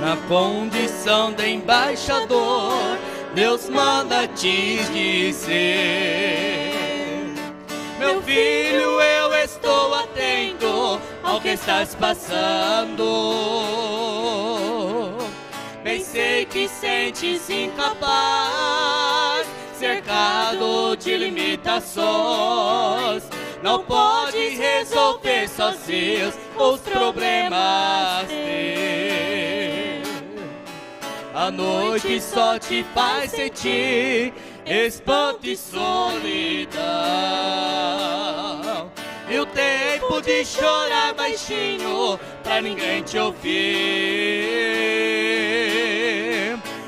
na condição de embaixador, Deus manda te dizer: meu filho, eu estou atento ao que estás passando. Bem sei que sentes incapaz, cercado de limitações. Não pode resolver sozinhos os problemas teus. A noite só te faz sentir espanto e solidão, e o tempo de chorar baixinho pra ninguém te ouvir.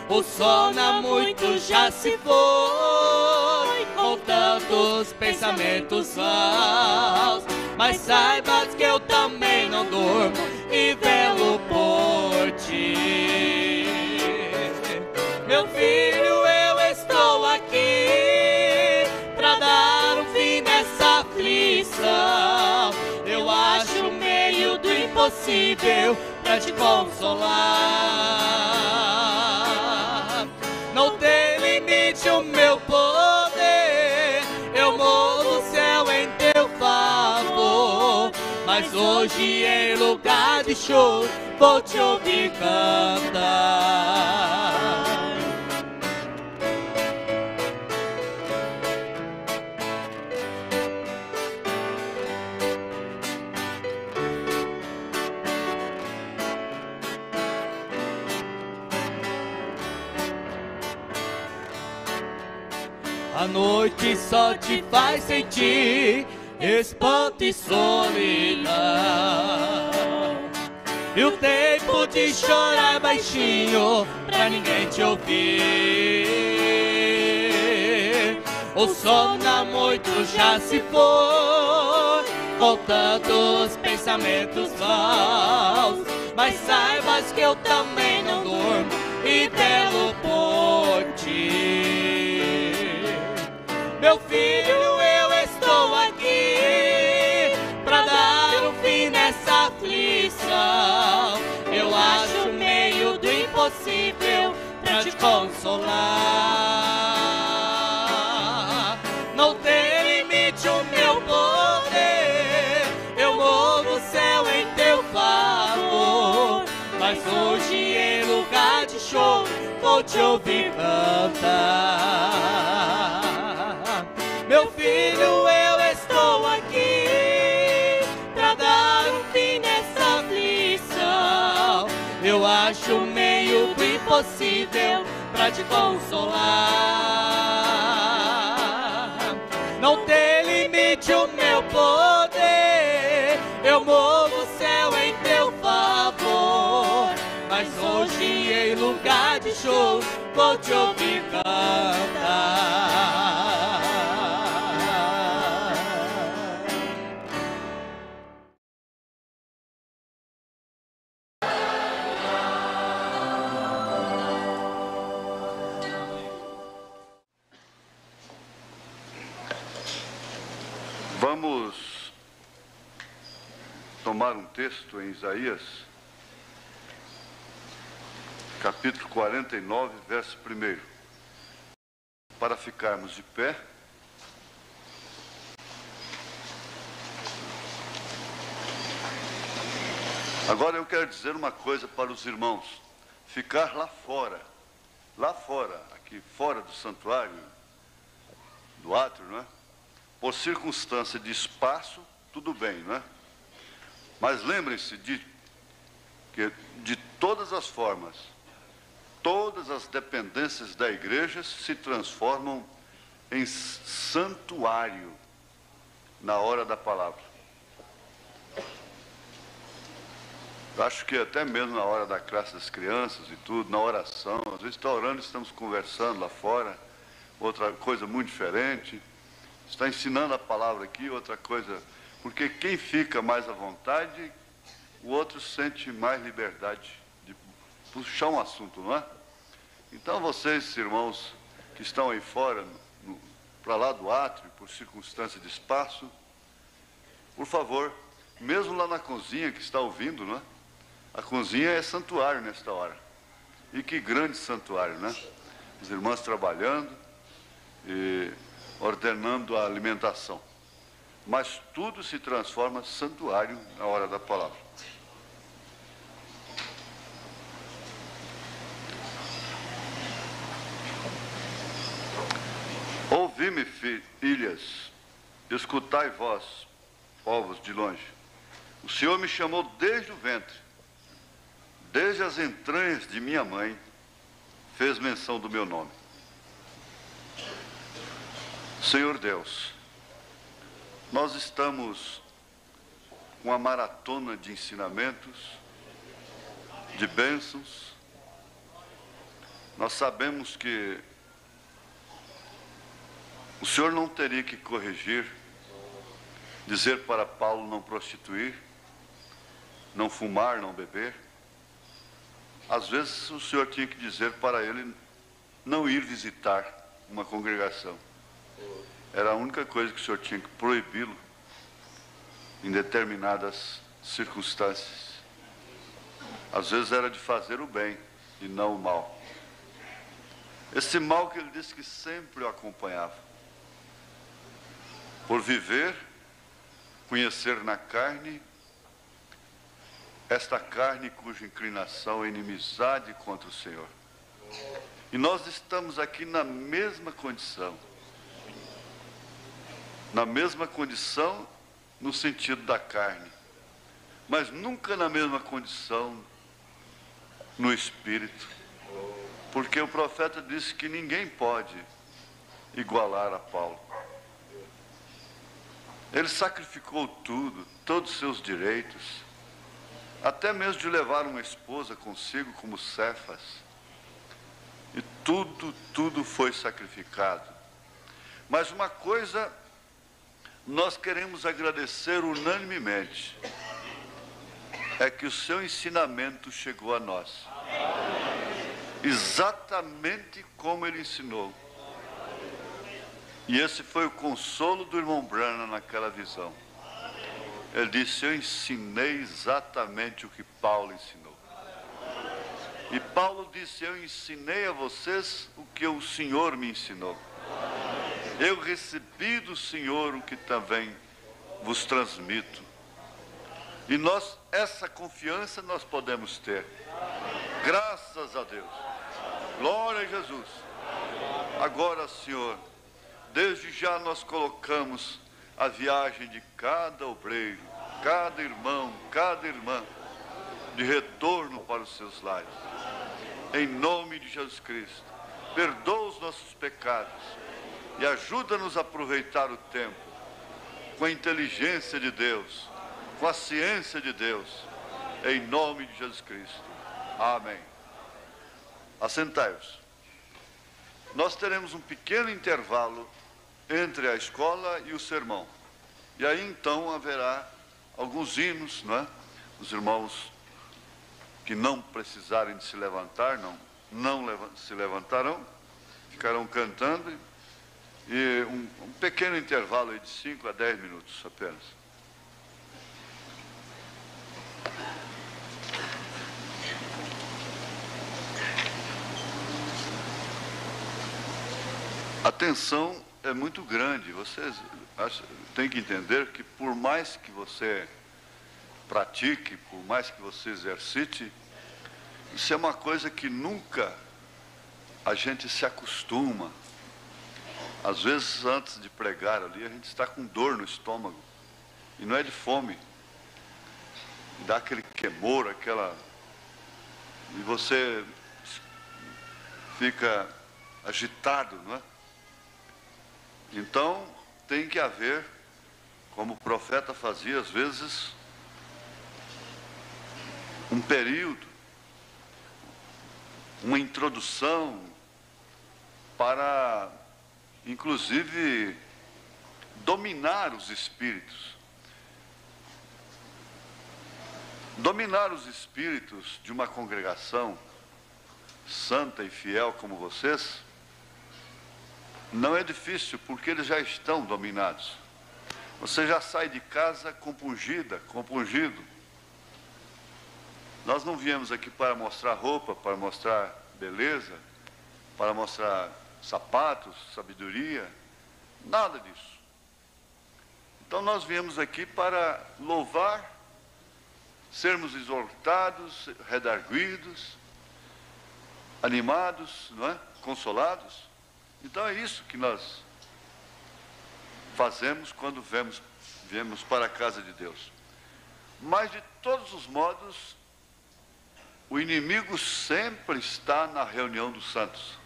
O sono há muito já se foi, com tantos pensamentos maus. Mas saibas que eu também não durmo e velo por ti. Meu filho, eu estou aqui pra dar um fim nessa aflição. Eu acho o meio do impossível pra te consolar. Não tem limite o meu poder, eu movo o céu em teu favor. Mas hoje, em lugar de choro, vou te ouvir cantar. A noite só te faz sentir espanto e solidão, e o tempo de chorar baixinho pra ninguém te ouvir. O sono há muito já se foi, com tantos pensamentos maus. Mas saibas que eu também não durmo e velo por ti. Meu filho, eu estou aqui pra dar um fim nessa aflição. Eu acho o meio do impossível pra te consolar. Não tem limite o meu poder, eu movo o céu em teu favor. Mas hoje, em lugar de choro, vou te ouvir cantar. Meu filho, eu estou aqui pra dar um fim nessa aflição. Eu acho o meio do impossível pra te consolar. Não tem limite o meu poder, eu movo o céu em teu favor. Mas hoje, em lugar de choro, vou te ouvir cantar. Vamos tomar um texto em Isaías, capítulo 49, verso 1. Para ficarmos de pé, agora eu quero dizer uma coisa para os irmãos. Ficar lá fora, aqui fora do santuário, do átrio, não é? Por circunstância de espaço, tudo bem, não é? Mas lembrem-se que de todas as formas, todas as dependências da igreja se transformam em santuário na hora da palavra. Eu acho que até mesmo na hora da classe das crianças e tudo, na oração, às vezes está orando, estamos conversando lá fora, outra coisa muito diferente. Está ensinando a palavra aqui, outra coisa, porque quem fica mais à vontade, o outro sente mais liberdade de puxar um assunto, não é? Então vocês, irmãos, que estão aí fora, para lá do átrio, por circunstância de espaço, por favor, mesmo lá na cozinha que está ouvindo, não é? A cozinha é santuário nesta hora. E que grande santuário, né? As irmãs trabalhando e ordenando a alimentação. Mas tudo se transforma santuário na hora da palavra. Ouvi-me, filhas, escutai vós, povos de longe. O Senhor me chamou desde o ventre, desde as entranhas de minha mãe, fez menção do meu nome. Senhor Deus, nós estamos com uma maratona de ensinamentos, de bênçãos. Nós sabemos que o Senhor não teria que corrigir, dizer para Paulo não prostituir, não fumar, não beber. Às vezes o Senhor tinha que dizer para ele não ir visitar uma congregação. Era a única coisa que o Senhor tinha que proibi-lo em determinadas circunstâncias. Às vezes era de fazer o bem e não o mal. Esse mal que ele disse que sempre o acompanhava. Por viver, conhecer na carne, esta carne cuja inclinação é inimizade contra o Senhor. E nós estamos aqui na mesma condição. Na mesma condição no sentido da carne, mas nunca na mesma condição no espírito. Porque o profeta disse que ninguém pode igualar a Paulo. Ele sacrificou tudo, todos os seus direitos, até mesmo de levar uma esposa consigo como Cefas. E tudo foi sacrificado. Mas uma coisa nós queremos agradecer unanimemente, é que o seu ensinamento chegou a nós. Exatamente como ele ensinou. E esse foi o consolo do irmão Branham naquela visão. Ele disse, eu ensinei exatamente o que Paulo ensinou. E Paulo disse, eu ensinei a vocês o que o Senhor me ensinou. Eu recebi do Senhor o que também vos transmito. E nós, essa confiança nós podemos ter. Graças a Deus. Glória a Jesus. Agora, Senhor, desde já nós colocamos a viagem de cada obreiro, cada irmão, cada irmã, de retorno para os seus lares. Em nome de Jesus Cristo, perdoa os nossos pecados e ajuda-nos a aproveitar o tempo com a inteligência de Deus, com a ciência de Deus, em nome de Jesus Cristo. Amém. Assentai-vos. Nós teremos um pequeno intervalo entre a escola e o sermão. E aí então haverá alguns hinos, não é? Os irmãos que não precisarem de se levantar, não se levantarão, ficarão cantando, e um pequeno intervalo aí de 5 a 10 minutos apenas. A tensão é muito grande. Vocês têm que entender que por mais que você pratique, por mais que você exercite, isso é uma coisa que nunca a gente se acostuma. Às vezes, antes de pregar ali, a gente está com dor no estômago. E não é de fome. Dá aquele queimor, e você fica agitado, não é? Então, tem que haver, como o profeta fazia às vezes, um período, uma introdução para, inclusive, dominar os espíritos. Dominar os espíritos de uma congregação santa e fiel como vocês não é difícil, porque eles já estão dominados. Você já sai de casa compungida, compungido. Nós não viemos aqui para mostrar roupa, para mostrar beleza, para mostrar sapatos, sabedoria, nada disso. Então nós viemos aqui para louvar, sermos exortados, redarguidos, animados, não é? Consolados. Então é isso que nós fazemos quando viemos para a casa de Deus. Mas de todos os modos, o inimigo sempre está na reunião dos santos.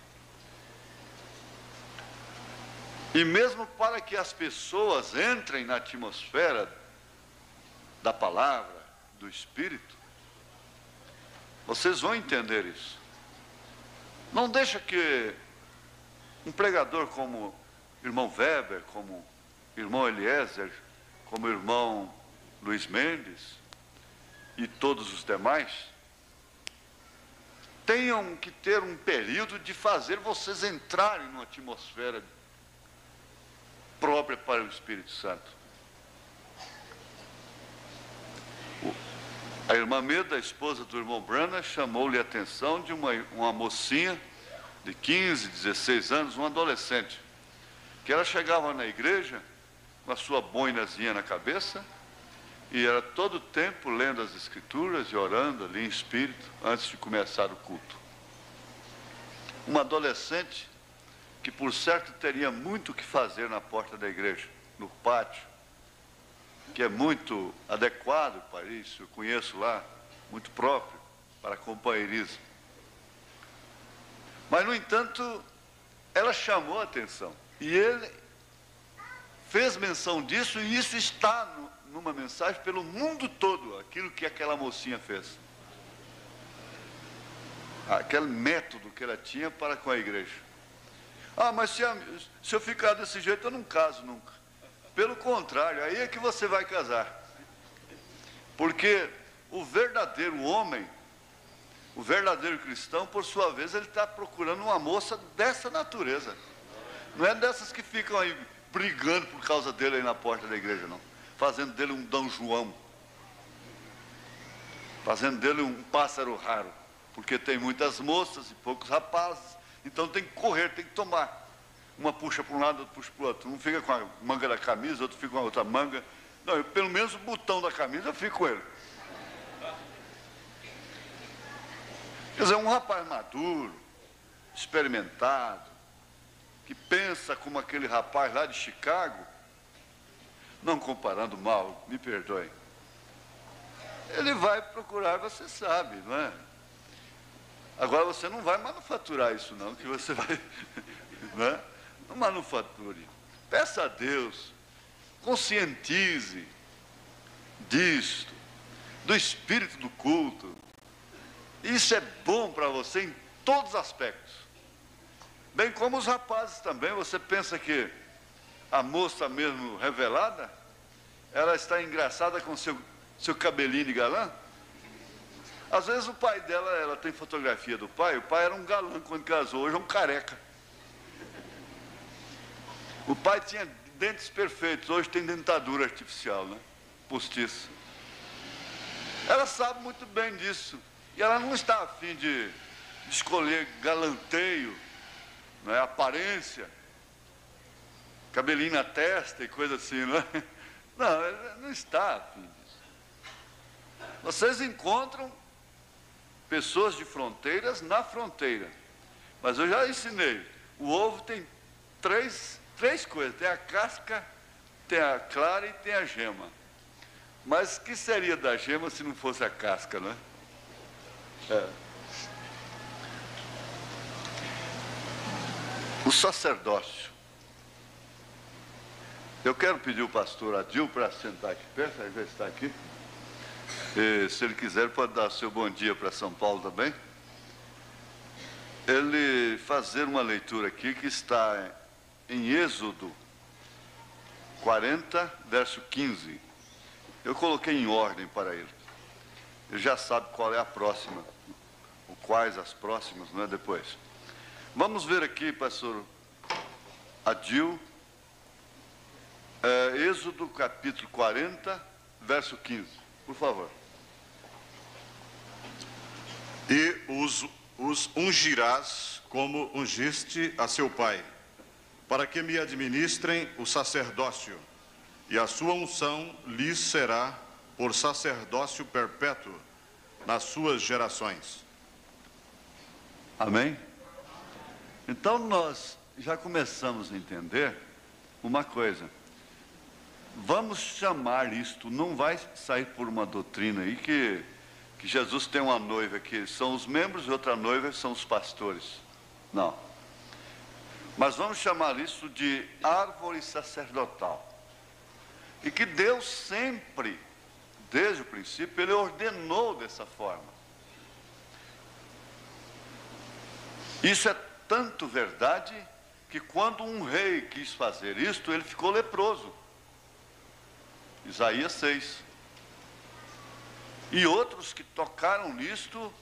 E mesmo para que as pessoas entrem na atmosfera da palavra, do Espírito, vocês vão entender isso. Não deixa que um pregador como o irmão Weber, como o irmão Eliezer, como o irmão Luiz Mendes e todos os demais, tenham que ter um período de fazer vocês entrarem numa atmosfera própria para o Espírito Santo. A irmã Meda, a esposa do irmão Branham, chamou-lhe a atenção de uma mocinha de 15, 16 anos, uma adolescente, que ela chegava na igreja com a sua boinazinha na cabeça e era todo o tempo lendo as escrituras e orando ali em espírito antes de começar o culto. Uma adolescente que por certo teria muito o que fazer na porta da igreja, no pátio, que é muito adequado para isso, eu conheço lá, muito próprio para companheirismo. Mas, no entanto, ela chamou a atenção. E ele fez menção disso, e isso está numa mensagem pelo mundo todo, aquilo que aquela mocinha fez. Aquele método que ela tinha para com a igreja. Ah, mas se eu ficar desse jeito, eu não caso nunca. Pelo contrário, aí é que você vai casar. Porque o verdadeiro homem, o verdadeiro cristão, por sua vez, ele está procurando uma moça dessa natureza. Não é dessas que ficam aí brigando por causa dele aí na porta da igreja, não. Fazendo dele um Dom João. Fazendo dele um pássaro raro. Porque tem muitas moças e poucos rapazes. Então tem que correr, tem que tomar. Uma puxa para um lado, outra puxa para o outro. Um fica com a manga da camisa, outro fica com a outra manga. Não, pelo menos o botão da camisa eu fico com ele. Quer dizer, um rapaz maduro, experimentado, que pensa como aquele rapaz lá de Chicago, não comparando mal, me perdoem, ele vai procurar, você sabe, não é? Agora você não vai manufaturar isso não, que você vai, não é? Não manufature. Peça a Deus, conscientize disto, do espírito do culto. Isso é bom para você em todos os aspectos. Bem como os rapazes também. Você pensa que a moça mesmo revelada, ela está engraçada com seu cabelinho de galã? Às vezes o pai dela, ela tem fotografia do pai, o pai era um galã quando casou, hoje é um careca. O pai tinha dentes perfeitos, hoje tem dentadura artificial, né? Postiça. Ela sabe muito bem disso. E ela não está a fim de escolher galanteio, não é? Aparência, cabelinho na testa e coisa assim, não é? Não, ela não está a fim disso. Vocês encontram pessoas de fronteiras na fronteira. Mas eu já ensinei, o ovo tem três coisas, tem a casca, tem a clara e tem a gema. Mas o que seria da gema se não fosse a casca, não é? O sacerdócio. Eu quero pedir o pastor Adil para sentar aqui perto, ele já está aqui. E, se ele quiser, pode dar seu bom dia para São Paulo também. Ele fazer uma leitura aqui que está em Êxodo 40, verso 15. Eu coloquei em ordem para ele. Ele já sabe qual é a próxima, ou quais as próximas, não é? Depois. Vamos ver aqui, pastor Adil, Êxodo capítulo 40, verso 15. Por favor. E os ungirás como ungiste a seu pai, para que me administrem o sacerdócio, e a sua unção lhes será por sacerdócio perpétuo nas suas gerações. Amém? Então nós já começamos a entender uma coisa. Vamos chamar isto, não vai sair por uma doutrina aí que Jesus tem uma noiva que são os membros e outra noiva são os pastores. Não. Mas vamos chamar isso de árvore sacerdotal. E que Deus sempre, desde o princípio, Ele ordenou dessa forma. Isso é tanto verdade que quando um rei quis fazer isto, ele ficou leproso. Isaías 6. E outros que tocaram nisto,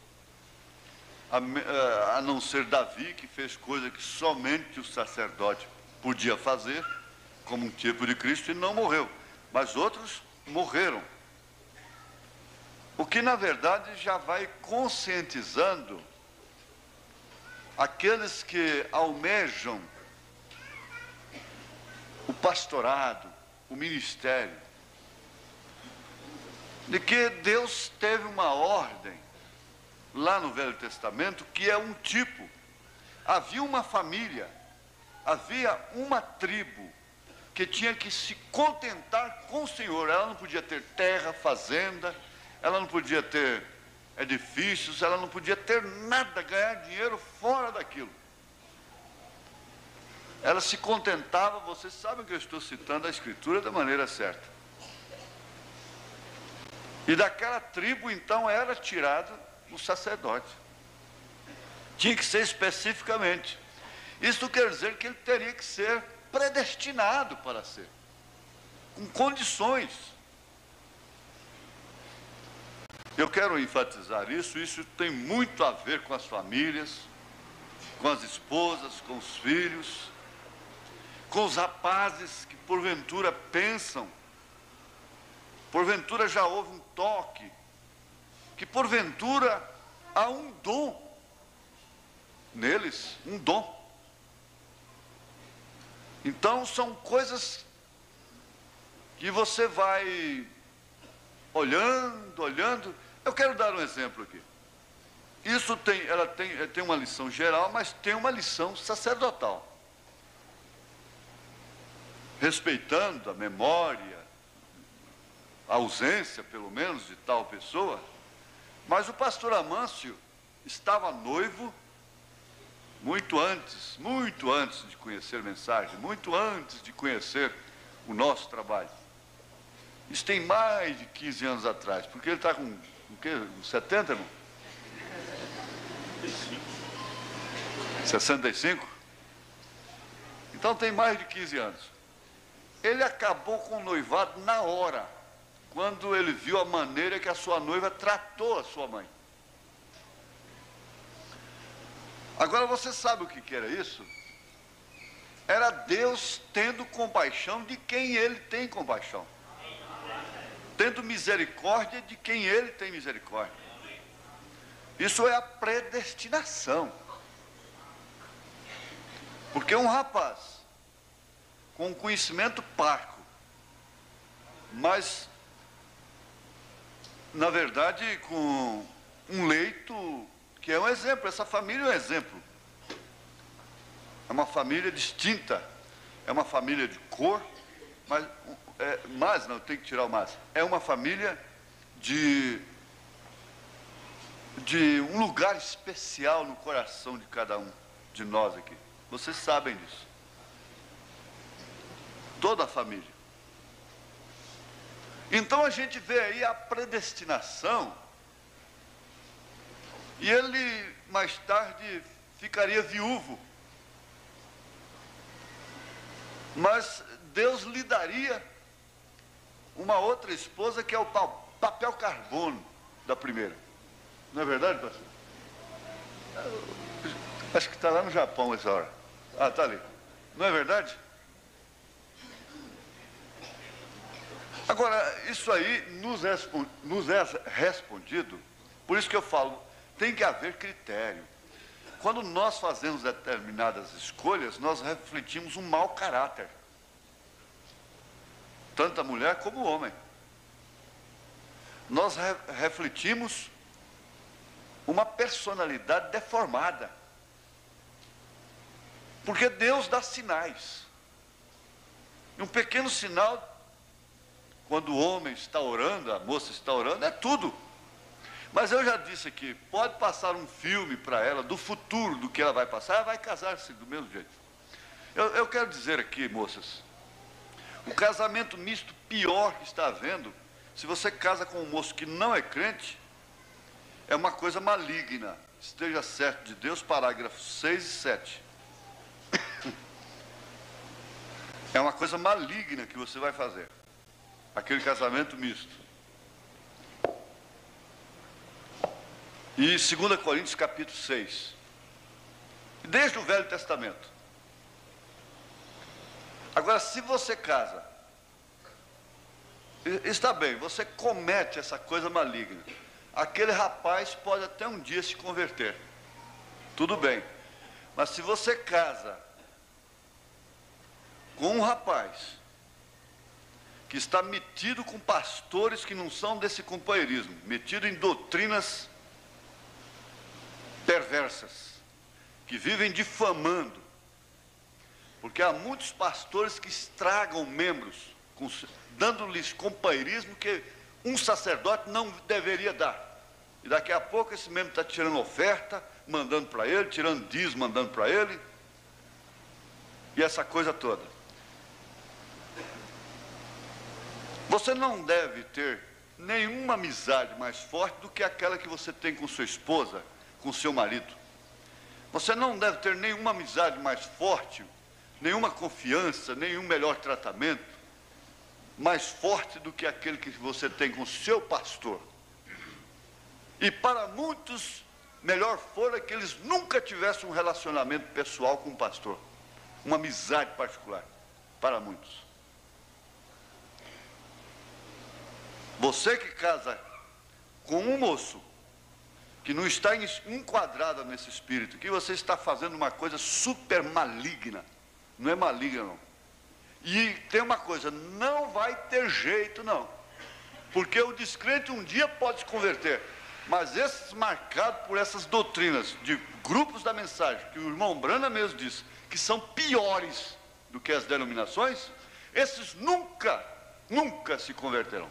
a não ser Davi, que fez coisa que somente o sacerdote podia fazer, como um tipo de Cristo, e não morreu. Mas outros morreram. O que na verdade já vai conscientizando aqueles que almejam o pastorado, o ministério, de que Deus teve uma ordem lá no Velho Testamento que é um tipo. Havia uma família, havia uma tribo que tinha que se contentar com o Senhor. Ela não podia ter terra, fazenda, ela não podia ter edifícios, ela não podia ter nada, ganhar dinheiro fora daquilo. Ela se contentava, vocês sabem que eu estou citando a Escritura da maneira certa. E daquela tribo, então, era tirado o sacerdote. Tinha que ser especificamente. Isso quer dizer que ele teria que ser predestinado para ser, com condições. Eu quero enfatizar isso tem muito a ver com as famílias, com as esposas, com os filhos, com os rapazes que porventura pensam, porventura já houve um toque, que porventura há um dom neles, um dom. Então são coisas que você vai olhando. Eu quero dar um exemplo aqui. Isso ela tem uma lição geral, mas tem uma lição sacerdotal. Respeitando a memória, a ausência, pelo menos, de tal pessoa. Mas o pastor Amâncio estava noivo muito antes de conhecer mensagem, muito antes de conhecer o nosso trabalho. Isso tem mais de 15 anos atrás, porque ele está com o quê? 70, irmão? 65? Então tem mais de 15 anos. Ele acabou com o noivado na hora, quando ele viu a maneira que a sua noiva tratou a sua mãe. Agora você sabe o que era isso? Era Deus tendo compaixão de quem Ele tem compaixão, tendo misericórdia de quem Ele tem misericórdia. Isso é a predestinação. Porque um rapaz com um conhecimento parco, mas na verdade com um leito que é um exemplo, essa família é um exemplo. É uma família distinta, é uma família de cor, mas não, tem que tirar o mas. É uma família de um lugar especial no coração de cada um de nós aqui. Vocês sabem disso. Toda a família. Então a gente vê aí a predestinação. E ele, mais tarde, ficaria viúvo. Mas Deus lhe daria uma outra esposa que é o papel carbono da primeira. Não é verdade, pastor? Acho que está lá no Japão essa hora. Ah, está ali. Não é verdade? Agora, isso aí nos é respondido, por isso que eu falo, tem que haver critério. Quando nós fazemos determinadas escolhas, nós refletimos um mau caráter. Tanto a mulher como o homem. Nós refletimos uma personalidade deformada. Porque Deus dá sinais. E um pequeno sinal, quando o homem está orando, a moça está orando, é tudo. Mas eu já disse aqui, pode passar um filme para ela do futuro, do que ela vai passar, ela vai casar-se do mesmo jeito. Eu quero dizer aqui, moças, o casamento misto pior que está havendo, se você casa com um moço que não é crente, é uma coisa maligna. Esteja certo de Deus, parágrafos 6 e 7. É uma coisa maligna que você vai fazer. Aquele casamento misto. E 2 Coríntios capítulo 6. Desde o Velho Testamento. Agora, se você casa, está bem, você comete essa coisa maligna. Aquele rapaz pode até um dia se converter. Tudo bem. Mas se você casa com um rapaz que está metido com pastores que não são desse companheirismo, metido em doutrinas perversas, que vivem difamando, porque há muitos pastores que estragam membros, dando-lhes companheirismo que um sacerdote não deveria dar. E daqui a pouco esse membro está tirando oferta, mandando para ele, tirando dízimo, mandando para ele, e essa coisa toda. Você não deve ter nenhuma amizade mais forte do que aquela que você tem com sua esposa, com seu marido. Você não deve ter nenhuma amizade mais forte, nenhuma confiança, nenhum melhor tratamento mais forte do que aquele que você tem com seu pastor. E para muitos, melhor fora que eles nunca tivessem um relacionamento pessoal com o pastor, uma amizade particular, para muitos. Você que casa com um moço que não está enquadrado nesse espírito, que você está fazendo uma coisa super maligna, não é maligna não. E tem uma coisa, não vai ter jeito não, porque o descrente um dia pode se converter, mas esses marcados por essas doutrinas de grupos da mensagem, que o irmão Brana mesmo disse, que são piores do que as denominações, esses nunca se converterão.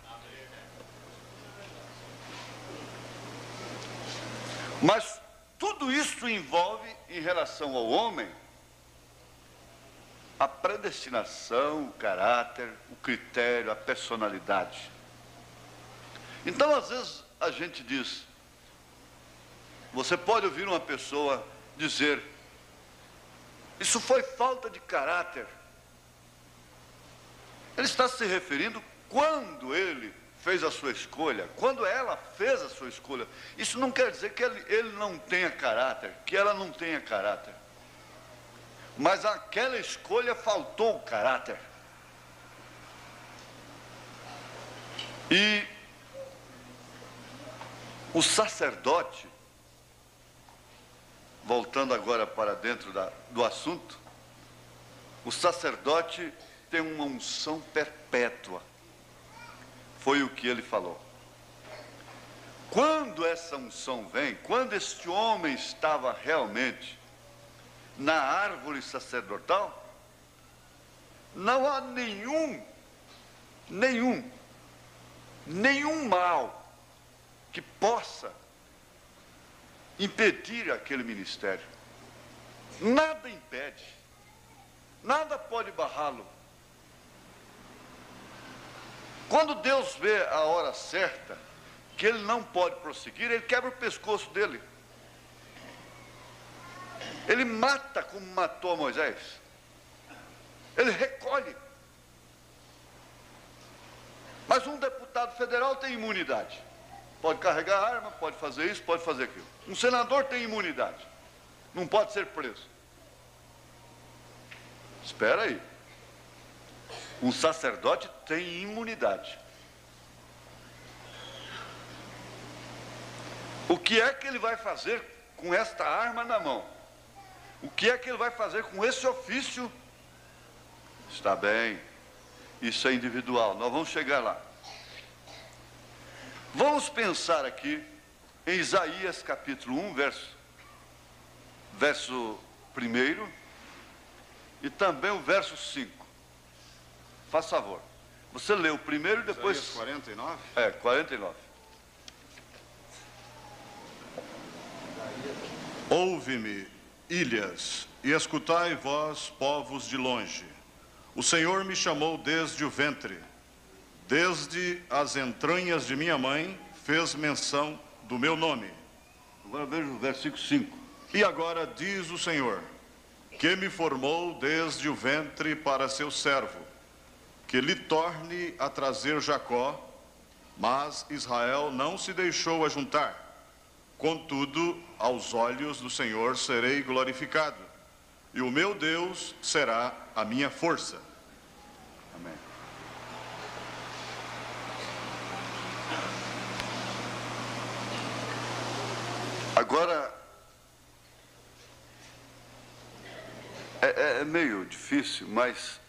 Mas tudo isso envolve, em relação ao homem, a predestinação, o caráter, o critério, a personalidade. Então, às vezes, a gente diz, você pode ouvir uma pessoa dizer, isso foi falta de caráter. Ele está se referindo quando ele fez a sua escolha, quando ela fez a sua escolha. Isso não quer dizer que ele não tenha caráter, que ela não tenha caráter. Mas aquela escolha faltou o caráter. E o sacerdote, voltando agora para dentro do assunto, o sacerdote tem uma unção perpétua. Foi o que ele falou. Quando essa unção vem, quando este homem estava realmente na árvore sacerdotal, não há nenhum mal que possa impedir aquele ministério. Nada impede, nada pode barrá-lo. Quando Deus vê a hora certa, que ele não pode prosseguir, ele quebra o pescoço dele. Ele mata como matou Moisés. Ele recolhe. Mas um deputado federal tem imunidade. Pode carregar arma, pode fazer isso, pode fazer aquilo. Um senador tem imunidade. Não pode ser preso. Espera aí. Um sacerdote tem imunidade. O que é que ele vai fazer com esta arma na mão? O que é que ele vai fazer com esse ofício? Está bem, isso é individual, nós vamos chegar lá. Vamos pensar aqui em Isaías capítulo 1, verso 1 e também o verso 5. Faz favor. Você lê o primeiro e depois... Isaías 49? 49. Ouve-me, ilhas, e escutai vós, povos de longe. O Senhor me chamou desde o ventre, desde as entranhas de minha mãe, fez menção do meu nome. Agora veja o versículo 5. E agora diz o Senhor, que me formou desde o ventre para seu servo, que lhe torne a trazer Jacó, mas Israel não se deixou ajuntar. Contudo, aos olhos do Senhor serei glorificado, e o meu Deus será a minha força. Amém. Agora, é meio difícil, mas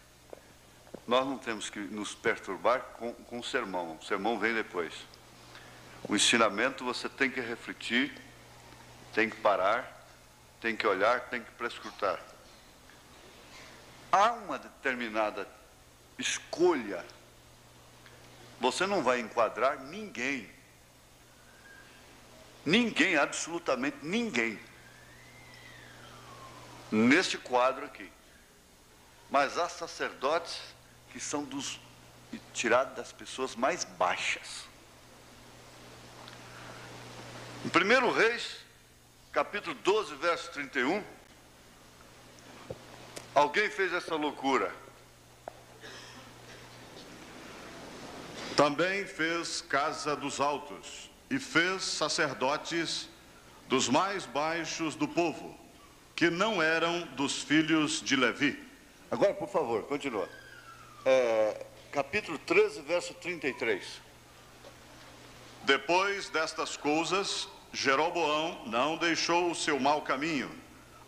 nós não temos que nos perturbar com o sermão. O sermão vem depois. O ensinamento você tem que refletir, tem que parar, tem que olhar, tem que prescrutar. Há uma determinada escolha. Você não vai enquadrar ninguém. Ninguém, absolutamente ninguém. Neste quadro aqui. Mas há sacerdotes que são tirados das pessoas mais baixas. Em 1 Reis, capítulo 12, verso 31, alguém fez essa loucura. Também fez casa dos altos, e fez sacerdotes dos mais baixos do povo, que não eram dos filhos de Levi. Agora, por favor, continua. Capítulo 13, verso 33. Depois destas coisas, Jeroboão não deixou o seu mau caminho.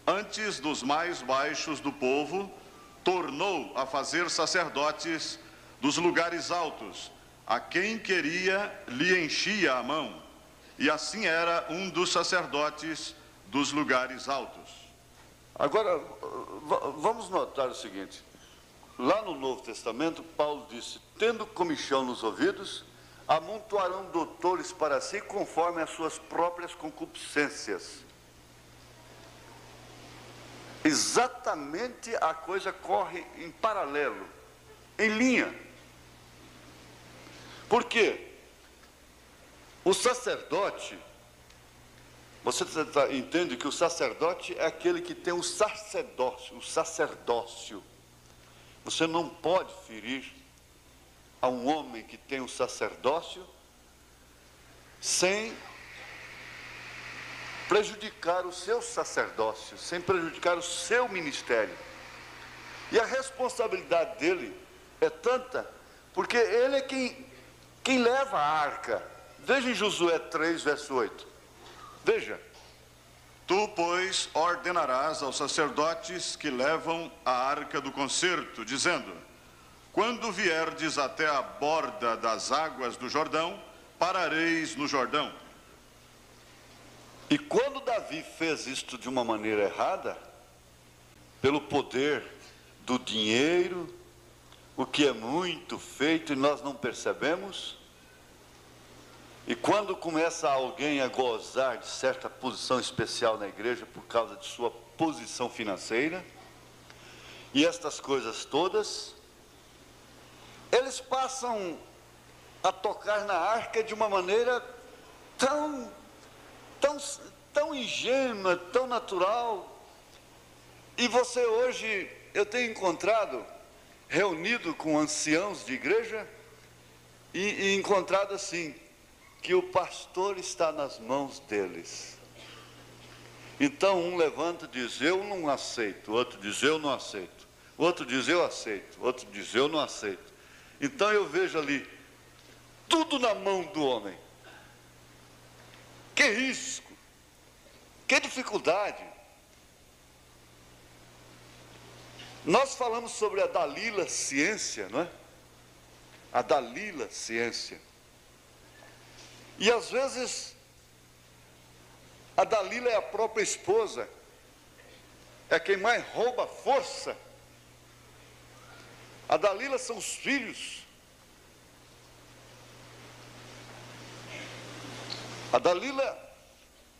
Antes dos mais baixos do povo, tornou a fazer sacerdotes dos lugares altos. A quem queria, lhe enchia a mão. E assim era um dos sacerdotes dos lugares altos. Agora, vamos notar o seguinte. Lá no Novo Testamento, Paulo disse, tendo comichão nos ouvidos, amontoarão doutores para si conforme as suas próprias concupiscências. Exatamente a coisa corre em paralelo, em linha. Por quê? O sacerdote, você entende que o sacerdote é aquele que tem o sacerdócio. Você não pode ferir a um homem que tem o sacerdócio sem prejudicar o seu sacerdócio, sem prejudicar o seu ministério. E a responsabilidade dele é tanta, porque ele é quem leva a arca. Veja em Josué 3, verso 8. Veja. Tu, pois, ordenarás aos sacerdotes que levam a arca do concerto, dizendo, quando vierdes até a borda das águas do Jordão, parareis no Jordão. E quando Davi fez isto de uma maneira errada, pelo poder do dinheiro, o que é muito feito e nós não percebemos, e quando começa alguém a gozar de certa posição especial na igreja por causa de sua posição financeira, e estas coisas todas, eles passam a tocar na arca de uma maneira tão ingênua, tão natural. E você hoje, eu tenho encontrado, reunido com anciãos de igreja, e encontrado assim, que o pastor está nas mãos deles. Então um levanta e diz, eu não aceito, o outro diz, eu não aceito, o outro diz, eu aceito, o outro diz, eu não aceito. Então eu vejo ali, tudo na mão do homem. Que risco, que dificuldade. Nós falamos sobre a Dalila ciência, não é? A Dalila ciência. E às vezes, a Dalila é a própria esposa, é quem mais rouba força. A Dalila são os filhos. A Dalila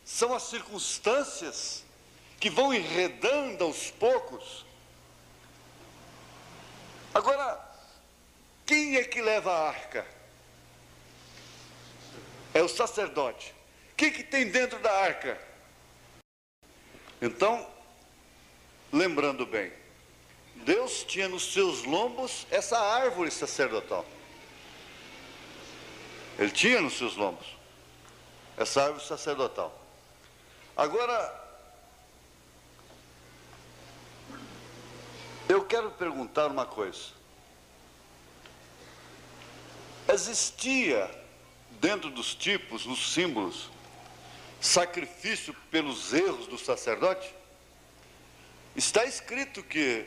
são as circunstâncias que vão enredando aos poucos. Agora, quem é que leva a arca? É o sacerdote. O que tem dentro da arca? Então, lembrando bem, Deus tinha nos seus lombos essa árvore sacerdotal. Ele tinha nos seus lombos essa árvore sacerdotal. Agora, eu quero perguntar uma coisa. Existia, dentro dos tipos, nos símbolos, sacrifício pelos erros do sacerdote? Está escrito que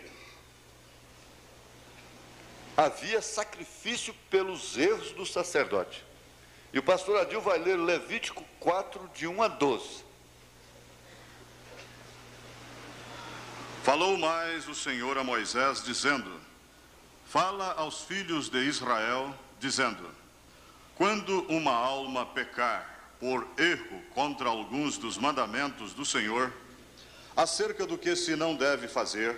havia sacrifício pelos erros do sacerdote. E o pastor Adil vai ler Levítico 4, de 1 a 12. Falou mais o Senhor a Moisés, dizendo: fala aos filhos de Israel, dizendo: quando uma alma pecar por erro contra alguns dos mandamentos do Senhor, acerca do que se não deve fazer,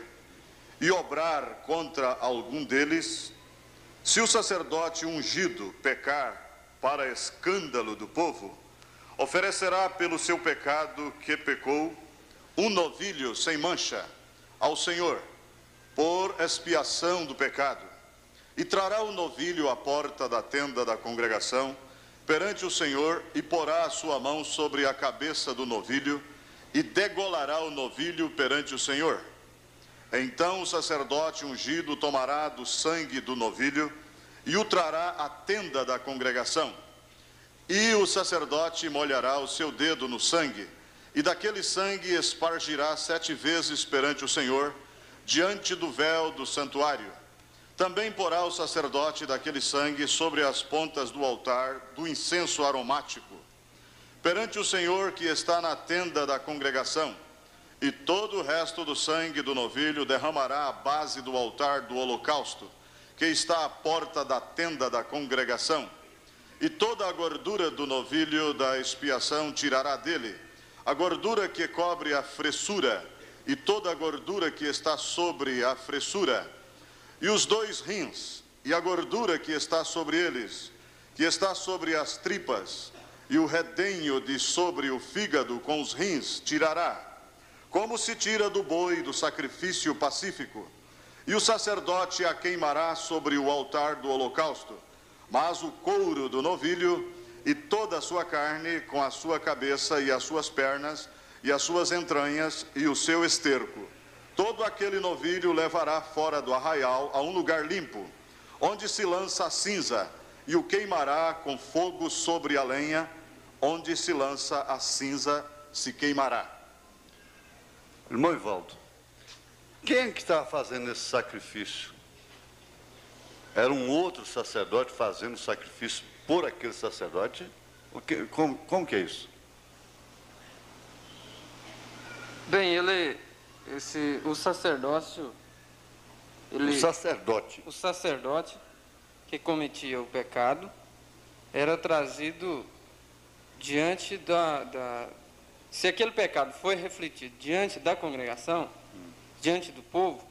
e obrar contra algum deles, se o sacerdote ungido pecar para escândalo do povo, oferecerá pelo seu pecado que pecou um novilho sem mancha ao Senhor, por expiação do pecado, e trará o novilho à porta da tenda da congregação perante o Senhor, e porá a sua mão sobre a cabeça do novilho, e degolará o novilho perante o Senhor. Então o sacerdote ungido tomará do sangue do novilho e o trará à tenda da congregação. E o sacerdote molhará o seu dedo no sangue, e daquele sangue espargirá 7 vezes perante o Senhor, diante do véu do santuário. Também porá o sacerdote daquele sangue sobre as pontas do altar do incenso aromático, perante o Senhor que está na tenda da congregação. E todo o resto do sangue do novilho derramará à base do altar do holocausto, que está à porta da tenda da congregação. E toda a gordura do novilho da expiação tirará dele, a gordura que cobre a fressura, e toda a gordura que está sobre a fressura, e os 2 rins, e a gordura que está sobre eles, que está sobre as tripas, e o redenho de sobre o fígado com os rins tirará, como se tira do boi do sacrifício pacífico. E o sacerdote a queimará sobre o altar do holocausto, mas o couro do novilho e toda a sua carne, com a sua cabeça e as suas pernas, e as suas entranhas e o seu esterco, todo aquele novilho levará fora do arraial a um lugar limpo, onde se lança a cinza, e o queimará com fogo sobre a lenha, onde se lança a cinza se queimará. Irmão Ivaldo, quem é que estava fazendo esse sacrifício? Era um outro sacerdote fazendo sacrifício por aquele sacerdote? Como que é isso? Bem, o sacerdócio... O sacerdote que cometia o pecado era trazido diante se aquele pecado foi refletido diante da congregação, diante do povo,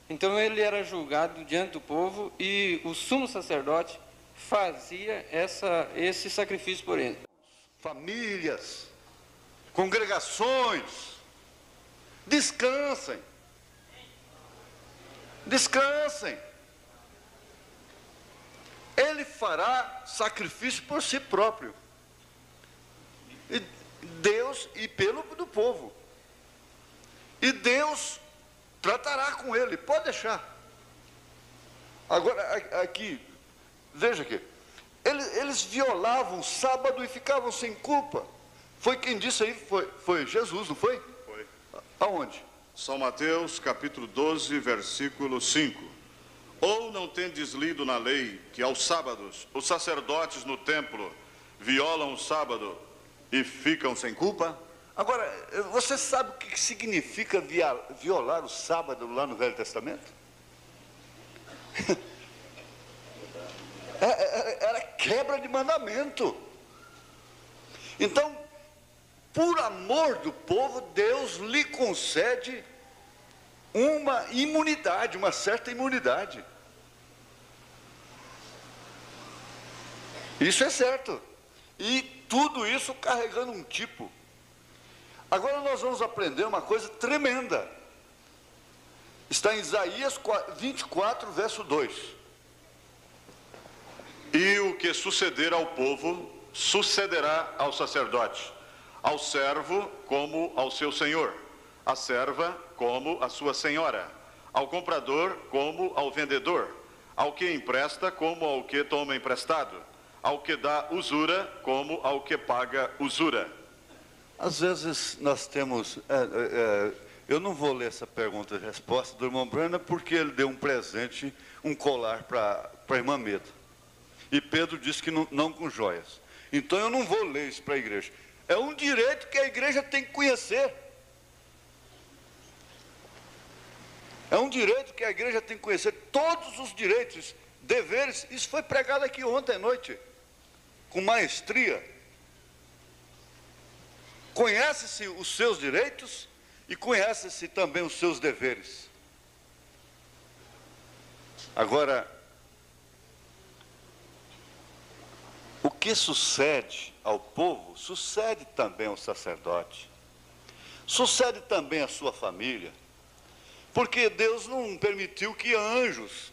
então ele era julgado diante do povo, e o sumo sacerdote fazia esse sacrifício por ele. Famílias, congregações, descansem. Descansem. Ele fará sacrifício por si próprio. E Deus, e pelo do povo. E Deus tratará com ele, pode deixar. Agora, aqui, veja aqui, eles violavam o sábado e ficavam sem culpa. Foi quem disse aí, foi Jesus, não foi? Foi. Aonde? São Mateus, capítulo 12, versículo 5. Ou não tendes lido na lei que aos sábados os sacerdotes no templo violam o sábado e ficam sem culpa? Agora, você sabe o que significa violar o sábado lá no Velho Testamento? Era quebra de mandamento. Então, por amor do povo, Deus lhe concede uma imunidade, uma certa imunidade. Isso é certo. E tudo isso carregando um tipo. Agora nós vamos aprender uma coisa tremenda. Está em Isaías 24, verso 2. E o que suceder ao povo, sucederá ao sacerdote, ao servo como ao seu senhor, à serva como a sua senhora, ao comprador como ao vendedor, ao que empresta como ao que toma emprestado, ao que dá usura como ao que paga usura. Às vezes nós temos... eu não vou ler essa pergunta e resposta do irmão Brana, porque ele deu um presente, um colar para a irmã Meda. E Pedro disse que não com joias. Então eu não vou ler isso para a igreja. É um direito que a igreja tem que conhecer. É um direito que a igreja tem que conhecer. Todos os direitos, deveres. Isso foi pregado aqui ontem à noite, com maestria. Conhece-se os seus direitos e conhece-se também os seus deveres. Agora, o que sucede ao povo, sucede também ao sacerdote, sucede também à sua família, porque Deus não permitiu que anjos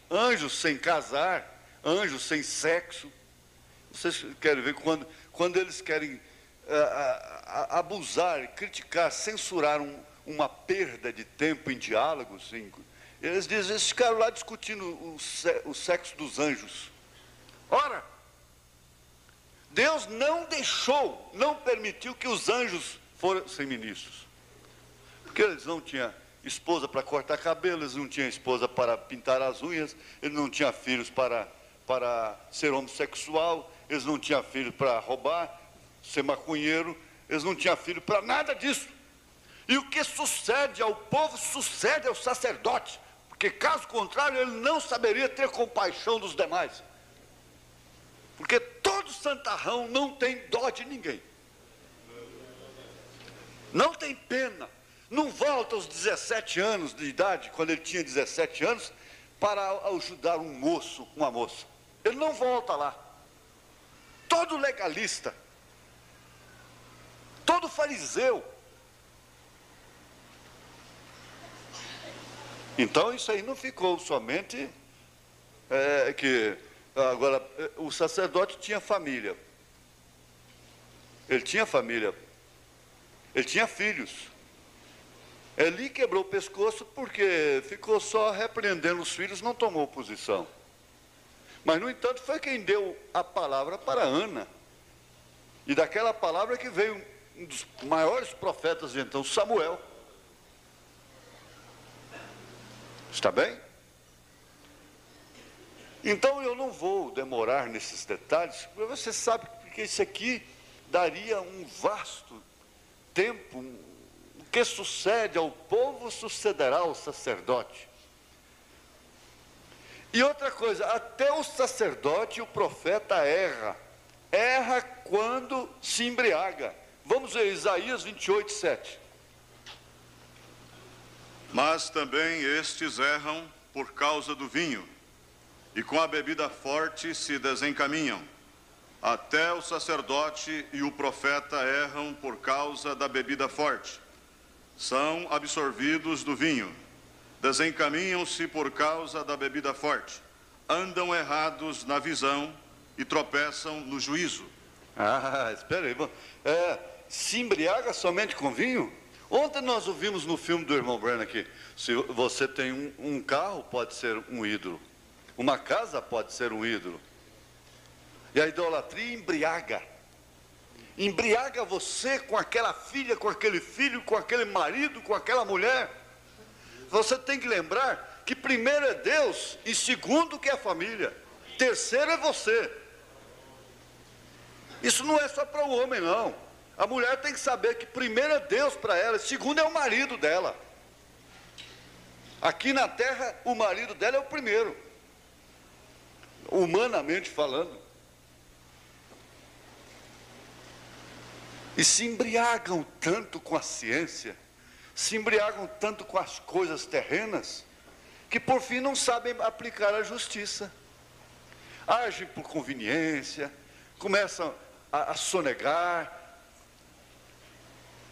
sem casar, anjos sem sexo, vocês querem ver quando eles querem abusar, criticar, censurar uma perda de tempo em diálogos, eles dizem, eles ficaram lá discutindo o sexo dos anjos. Ora, Deus não deixou, não permitiu que os anjos fossem ministros. Porque eles não tinham esposa para cortar cabelo, eles não tinham esposa para pintar as unhas, eles não tinham filhos para ser homossexual, eles não tinham filhos para roubar, ser maconheiro, eles não tinham filho para nada disso. E o que sucede ao povo, sucede ao sacerdote, porque caso contrário, ele não saberia ter compaixão dos demais. Porque todo santarrão não tem dó de ninguém. Não tem pena. Não volta aos 17 anos de idade, quando ele tinha 17 anos, para ajudar um moço, uma moça. Ele não volta lá. Todo legalista, todo fariseu. Então isso aí não ficou somente que... Agora, o sacerdote tinha família. Ele tinha família. Ele tinha filhos. Eli quebrou o pescoço porque ficou só repreendendo os filhos, não tomou posição. Mas, no entanto, foi quem deu a palavra para Ana. E daquela palavra que veio um dos maiores profetas de então, Samuel. Está bem? Então eu não vou demorar nesses detalhes, porque você sabe que isso aqui daria um vasto tempo. O que sucede ao povo sucederá ao sacerdote. E outra coisa, até o sacerdote e o profeta erra quando se embriaga. Vamos ver Isaías 28, 7. Mas também estes erram por causa do vinho, e com a bebida forte se desencaminham. Até o sacerdote e o profeta erram por causa da bebida forte. São absorvidos do vinho. Desencaminham-se por causa da bebida forte. Andam errados na visão e tropeçam no juízo. Espera aí. Se embriaga somente com vinho? Ontem nós ouvimos no filme do irmão Brana aqui. Se você tem um carro, pode ser um ídolo. Uma casa pode ser um ídolo. E a idolatria embriaga. embriaga você com aquela filha, com aquele filho, com aquele marido, com aquela mulher. Você tem que lembrar que primeiro é Deus e segundo que é a família, terceiro é você. Isso não é só para o homem, não. A mulher tem que saber que primeiro é Deus para ela, segundo é o marido dela. Aqui na terra, o marido dela é o primeiro, humanamente falando. E se embriagam tanto com a ciência, se embriagam tanto com as coisas terrenas, que por fim não sabem aplicar a justiça. Agem por conveniência, começam a sonegar,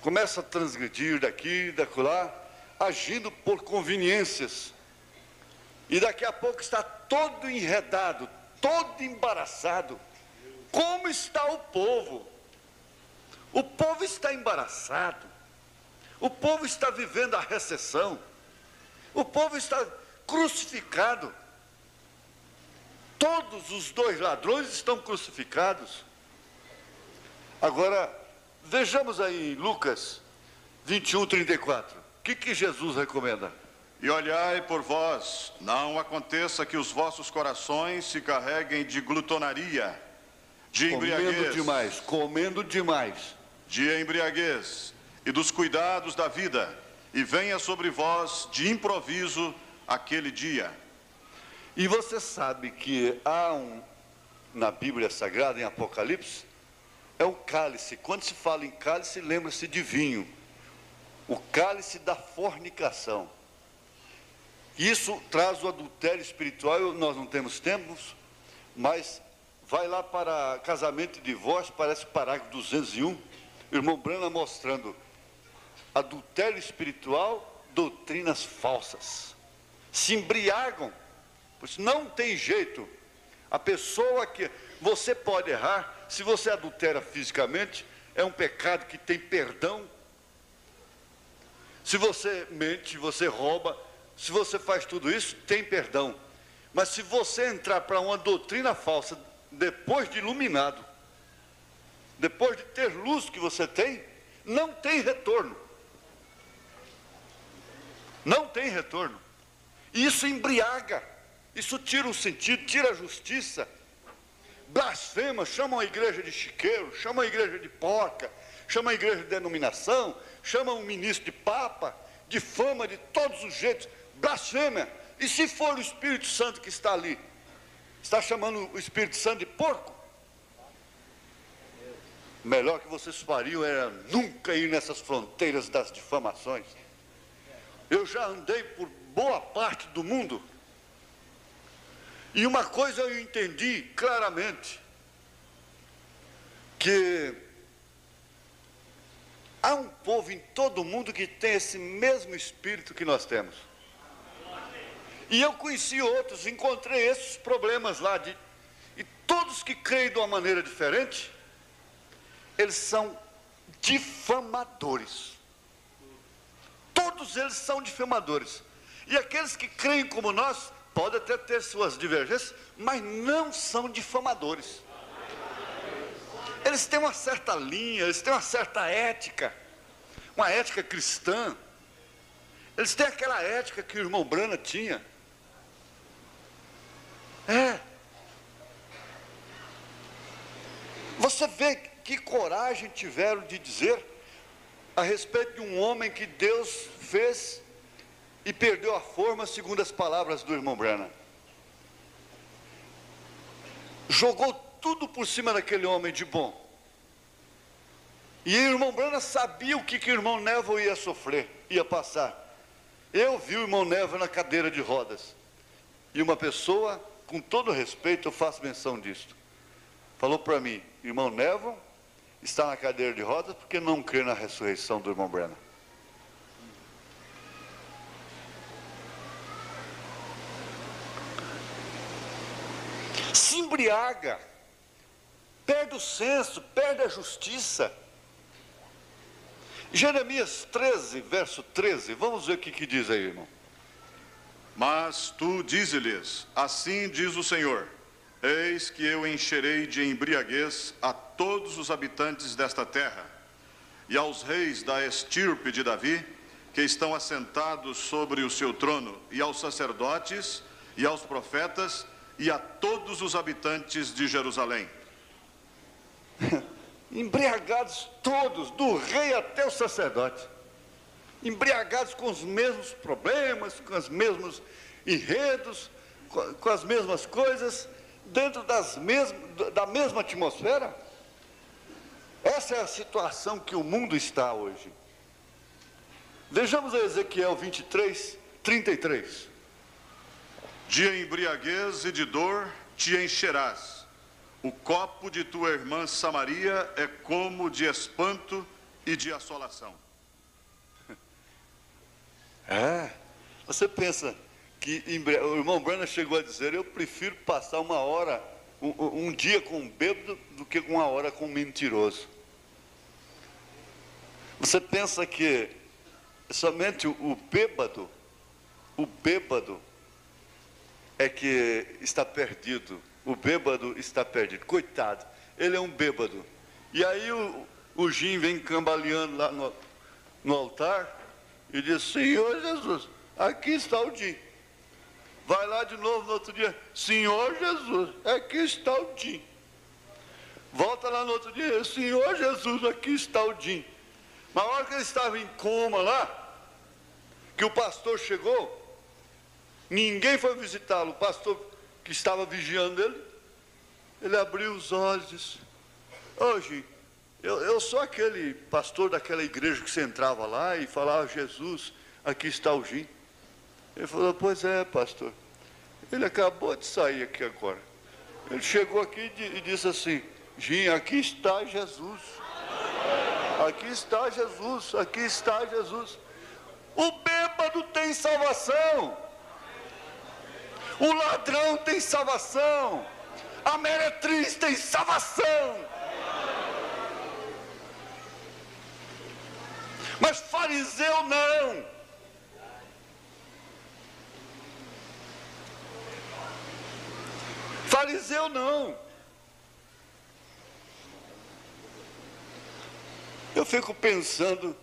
começam a transgredir daqui, dacolá, agindo por conveniências. E daqui a pouco está todo enredado, todo embaraçado. Como está o povo? O povo está embaraçado. O povo está vivendo a recessão. O povo está crucificado. Todos os dois ladrões estão crucificados. Agora, vejamos aí Lucas 21:34. O que Jesus recomenda? E olhai por vós, não aconteça que os vossos corações se carreguem de glutonaria, de embriaguez, comendo demais, de embriaguez e dos cuidados da vida, e venha sobre vós de improviso aquele dia. E você sabe que há na Bíblia Sagrada, em Apocalipse, é um cálice. Quando se fala em cálice, lembra-se de vinho. O cálice da fornicação. Isso traz o adultério espiritual. Nós não temos tempo, mas vai lá para casamento e divórcio, parece o parágrafo 201, o irmão Branham mostrando adultério espiritual, doutrinas falsas. Se embriagam, pois não tem jeito. A pessoa que você pode errar, se você adultera fisicamente, é um pecado que tem perdão. Se você mente, você rouba, se você faz tudo isso, tem perdão. Mas se você entrar para uma doutrina falsa, depois de iluminado, depois de ter luz que você tem, não tem retorno. Não tem retorno. Isso embriaga, isso tira o sentido, tira a justiça. Blasfema, chamam a igreja de chiqueiro, chamam a igreja de porca, chamam a igreja de denominação, chamam o ministro de papa, difama de todos os jeitos, blasfema. E se for o Espírito Santo que está ali, está chamando o Espírito Santo de porco? Melhor que vocês fariam era nunca ir nessas fronteiras das difamações. Eu já andei por boa parte do mundo, e uma coisa eu entendi claramente, que há um povo em todo o mundo que tem esse mesmo espírito que nós temos. E eu conheci outros, encontrei esses problemas lá, e todos que creem de uma maneira diferente, eles são difamadores. Todos eles são difamadores. E aqueles que creem como nós, podem até ter suas divergências, mas não são difamadores. Eles têm uma certa linha, eles têm uma certa ética, uma ética cristã. Eles têm aquela ética que o irmão Branham tinha. Você vê que coragem tiveram de dizer a respeito de um homem que Deus fez e perdeu a forma, segundo as palavras do irmão Branham. Jogou tudo por cima daquele homem de bom. E o irmão Branham sabia o que o irmão Neville ia sofrer, ia passar. Eu vi o irmão Neville na cadeira de rodas. E uma pessoa, com todo respeito, eu faço menção disto, falou para mim: irmão Neville está na cadeira de rodas porque não crê na ressurreição do irmão Branham. Se embriaga, perde o senso, perde a justiça. Jeremias 13, verso 13, vamos ver o que diz aí, irmão. Mas tu dize-lhes, assim diz o Senhor: Eis que eu encherei de embriaguez a todos os habitantes desta terra, e aos reis da estirpe de Davi, que estão assentados sobre o seu trono, e aos sacerdotes, e aos profetas, e a todos os habitantes de Jerusalém. Embriagados todos, do rei até o sacerdote. Embriagados com os mesmos problemas, com os mesmos enredos, com as mesmas coisas, dentro da mesma atmosfera. Essa é a situação que o mundo está hoje. Vejamos a Ezequiel 23, 33. De embriaguez e de dor te encherás. O copo de tua irmã Samaria é como de espanto e de assolação. Você pensa que o irmão Branham chegou a dizer: eu prefiro passar uma hora, um dia com um bêbado do que uma hora com um mentiroso. Você pensa que somente o bêbado é que está perdido. O bêbado está perdido. Coitado, ele é um bêbado. E aí o Jim vem cambaleando lá no altar e diz: Senhor Jesus, aqui está o Jim. Vai lá de novo no outro dia: Senhor Jesus, aqui está o Jim. Volta lá no outro dia: Senhor Jesus, aqui está o Jim. Na hora que ele estava em coma lá, que o pastor chegou, ninguém foi visitá-lo. O pastor que estava vigiando ele abriu os olhos e disse: ô Jim, eu sou aquele pastor daquela igreja que você entrava lá e falava: Jesus, aqui está o Jim. Ele falou: pois é, pastor, ele acabou de sair aqui agora. Ele chegou aqui e disse assim: Jim, aqui está Jesus. Aqui está Jesus, aqui está Jesus. O bêbado tem salvação. O ladrão tem salvação. A meretriz tem salvação. Mas fariseu não. Fariseu não. Eu fico pensando,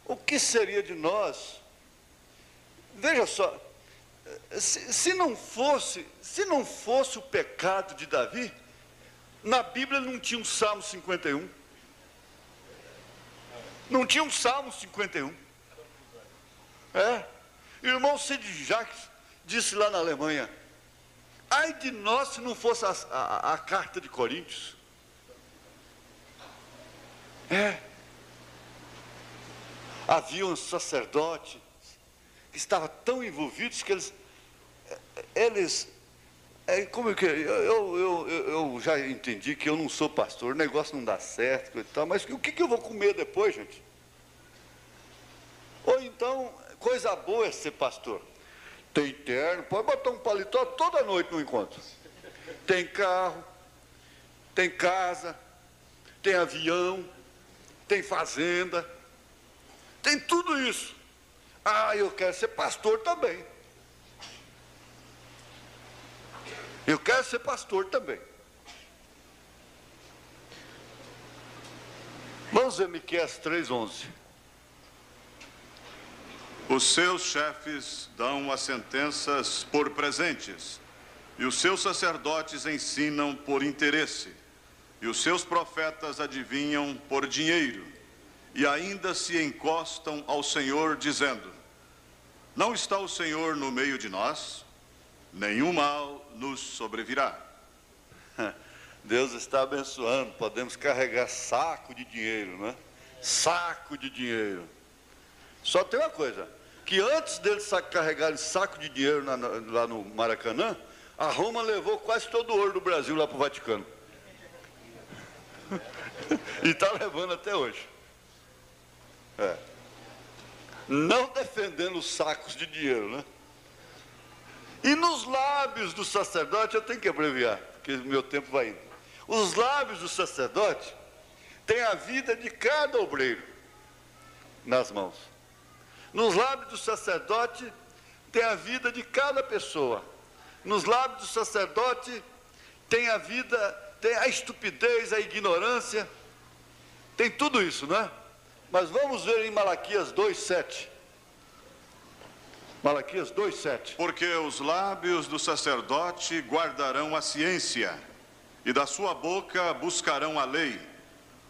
o que seria de nós? Veja só, se não fosse o pecado de Davi, na Bíblia não tinha um Salmo 51. Não tinha um Salmo 51. Irmão Sid Jacques disse lá na Alemanha: ai de nós se não fosse a carta de Coríntios. Havia um sacerdote que estava tão envolvidos que eles como que eu já entendi que eu não sou pastor, o negócio não dá certo e tal, mas o que eu vou comer depois, gente? Ou então, coisa boa é ser pastor. Tem terno, pode botar um paletó toda noite no encontro. Tem carro, tem casa, tem avião, tem fazenda, tem tudo isso. Eu quero ser pastor também. Eu quero ser pastor também. Vamos ver Miqueias 3:11. Os seus chefes dão as sentenças por presentes, e os seus sacerdotes ensinam por interesse, e os seus profetas adivinham por dinheiro, e ainda se encostam ao Senhor, dizendo: não está o Senhor no meio de nós? Nenhum mal nos sobrevirá. Deus está abençoando, podemos carregar saco de dinheiro, não é? Saco de dinheiro. Só tem uma coisa, que antes deles carregarem saco de dinheiro lá no Maracanã, a Roma levou quase todo o ouro do Brasil lá para o Vaticano. E está levando até hoje. Não defendendo os sacos de dinheiro, né? E nos lábios do sacerdote, eu tenho que abreviar, porque o meu tempo vai indo. Os lábios do sacerdote têm a vida de cada obreiro nas mãos. Nos lábios do sacerdote tem a vida de cada pessoa. nos lábios do sacerdote tem a vida, tem a estupidez, a ignorância, tem tudo isso, não é? Mas vamos ver em Malaquias 2:7. Malaquias 2:7. Porque os lábios do sacerdote guardarão a ciência, e da sua boca buscarão a lei,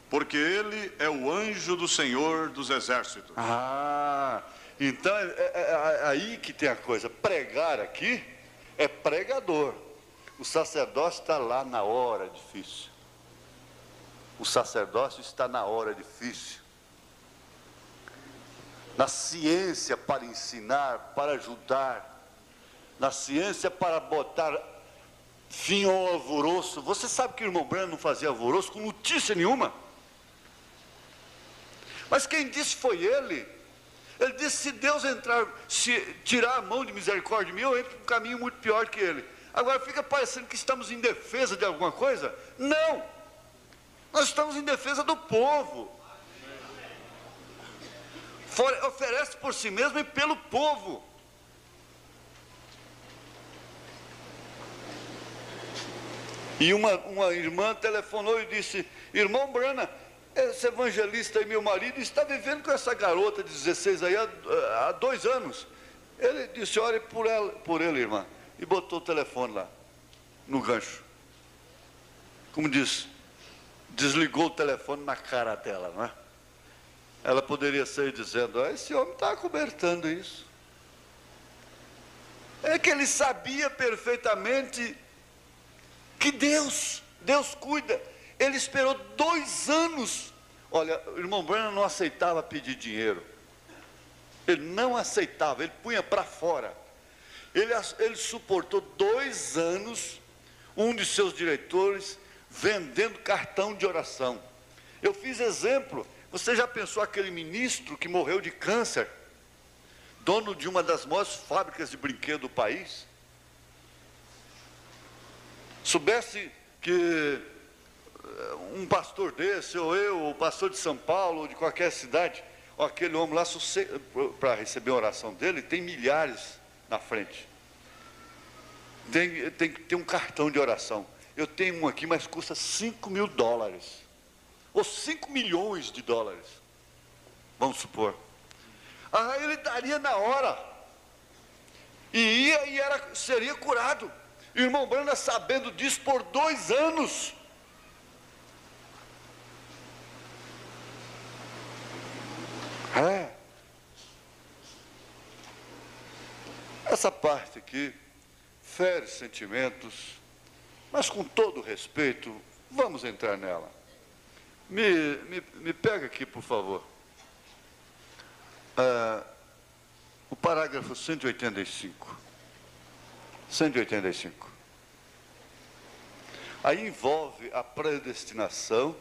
porque ele é o anjo do Senhor dos exércitos. Então é aí que tem a coisa. Pregar aqui é pregador. O sacerdócio está lá na hora difícil. O sacerdócio está na hora difícil. Na ciência para ensinar, para ajudar. Na ciência para botar fim ao alvoroço. Você sabe que o irmão Branham não fazia alvoroço com notícia nenhuma. Mas quem disse foi ele. Ele disse, se Deus se tirar a mão de misericórdia de mim, eu entro por um caminho muito pior que ele. Agora fica parecendo que estamos em defesa de alguma coisa. Não! Nós estamos em defesa do povo. Oferece por si mesmo e pelo povo. E uma irmã telefonou e disse, irmão Branham, esse evangelista aí, meu marido, está vivendo com essa garota de 16 aí há 2 anos. Ele disse, ore por ele, irmã. E botou o telefone lá, no gancho. Como diz, desligou o telefone na cara dela, não é? Ela poderia sair dizendo, esse homem está acobertando isso. É que ele sabia perfeitamente que Deus cuida. Ele esperou 2 anos. Olha, o irmão Branham não aceitava pedir dinheiro. Ele não aceitava, ele punha para fora. Ele suportou 2 anos, um de seus diretores, vendendo cartão de oração. Eu fiz exemplo. Você já pensou aquele ministro que morreu de câncer? Dono de uma das maiores fábricas de brinquedo do país? Soubesse que um pastor desse, ou eu, ou o pastor de São Paulo, ou de qualquer cidade, ou aquele homem lá, para receber a oração dele, tem milhares na frente. Tem que ter um cartão de oração. Eu tenho um aqui, mas custa $5.000. Ou 5 milhões de dólares. Vamos supor. Ele daria na hora. E ia e seria curado. E o irmão Branham, sabendo disso por 2 anos. Essa parte aqui fere sentimentos, mas com todo respeito, vamos entrar nela. Me pega aqui, por favor. O parágrafo 185. 185. Aí envolve a predestinação,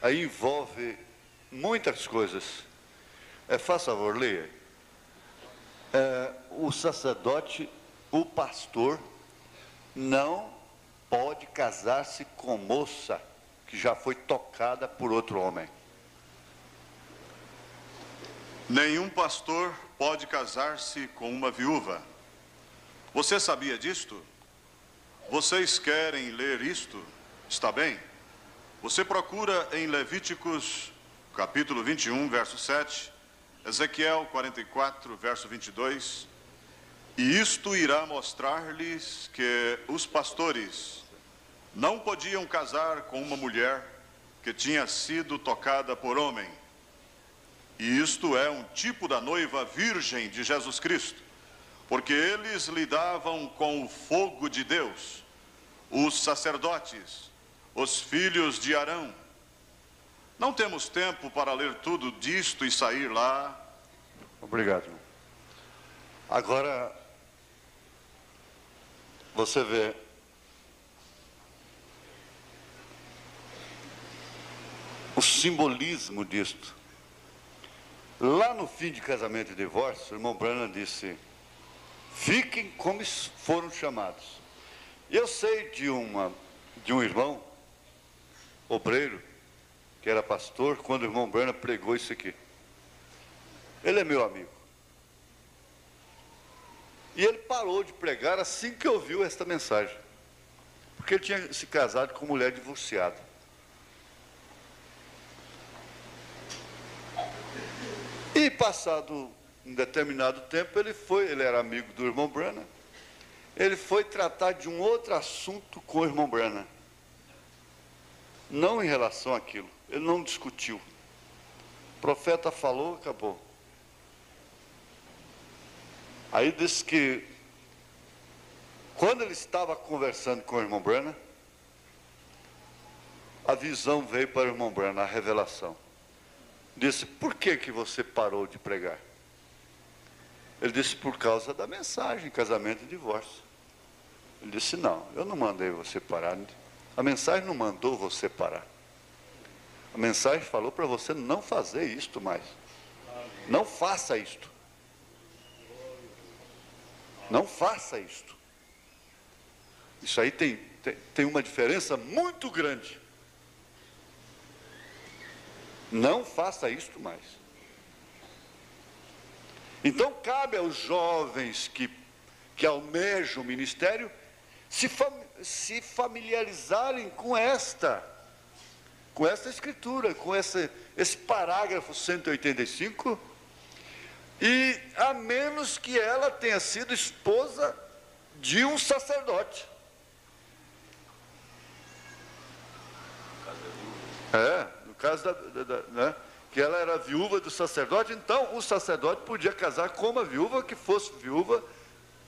aí envolve muitas coisas. Faz favor, leia. O sacerdote, o pastor, não pode casar-se com moça que já foi tocada por outro homem. Nenhum pastor pode casar-se com uma viúva. Você sabia disto? Vocês querem ler isto? Está bem? Você procura em Levíticos, capítulo 21, verso 7, Ezequiel 44, verso 22, e isto irá mostrar-lhes que os pastores não podiam casar com uma mulher que tinha sido tocada por homem. E isto é um tipo da noiva virgem de Jesus Cristo, porque eles lidavam com o fogo de Deus, os sacerdotes, os filhos de Arão. Não temos tempo para ler tudo disto e sair lá. Obrigado, irmão. Agora, você vê, o simbolismo disto. Lá no fim de Casamento e Divórcio, o irmão Branham disse, fiquem como foram chamados. Eu sei de um irmão, obreiro, que era pastor, quando o irmão Branham pregou isso aqui. Ele é meu amigo. E ele parou de pregar assim que ouviu esta mensagem. Porque ele tinha se casado com mulher divorciada. E passado um determinado tempo, ele era amigo do irmão Branham, ele foi tratar de um outro assunto com o irmão Branham. Não em relação àquilo, ele não discutiu. O profeta falou, acabou. Aí disse que, quando ele estava conversando com o irmão Branham, a visão veio para o irmão Branham, a revelação. Disse, por que você parou de pregar? Ele disse, por causa da mensagem, casamento e divórcio. Ele disse, não, eu não mandei você parar. A mensagem não mandou você parar. A mensagem falou para você não fazer isto mais. Não faça isto. Não faça isto. Isso aí tem uma diferença muito grande. Não faça isto mais. Então cabe aos jovens que almejam o ministério se familiarizarem com esta escritura, com esse parágrafo 185, e a menos que ela tenha sido esposa de um sacerdote. No caso né, que ela era viúva do sacerdote, então o sacerdote podia casar com uma viúva que fosse viúva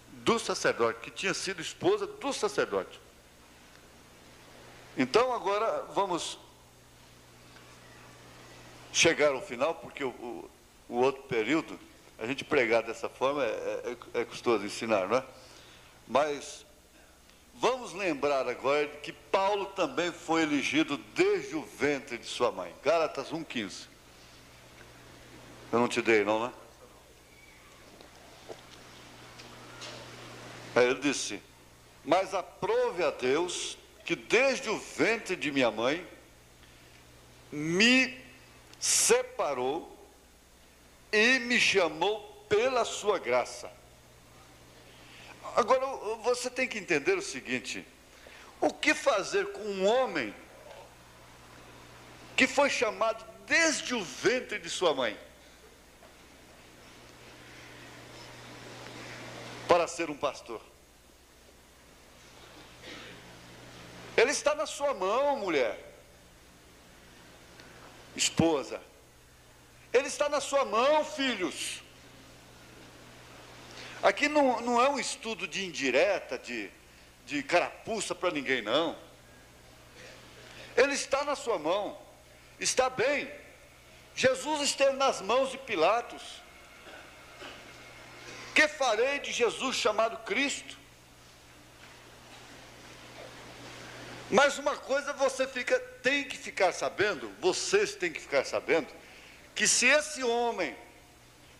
do sacerdote, que tinha sido esposa do sacerdote. Então agora vamos chegar ao final, porque o outro período, a gente pregar dessa forma é custoso ensinar, não é? Mas vamos lembrar agora de que Paulo também foi elegido desde o ventre de sua mãe. Gálatas 1,15. Eu não te dei, não, né? Aí ele disse, mas aprove a Deus que desde o ventre de minha mãe me separou e me chamou pela sua graça. Agora, você tem que entender o seguinte, o que fazer com um homem que foi chamado desde o ventre de sua mãe para ser um pastor? Ele está na sua mão, mulher, esposa. Ele está na sua mão, filhos. Aqui não é um estudo de indireta, de carapuça para ninguém, não. Ele está na sua mão. Está bem. Jesus esteve nas mãos de Pilatos. Que farei de Jesus chamado Cristo? Mas uma coisa vocês têm que ficar sabendo, que se esse homem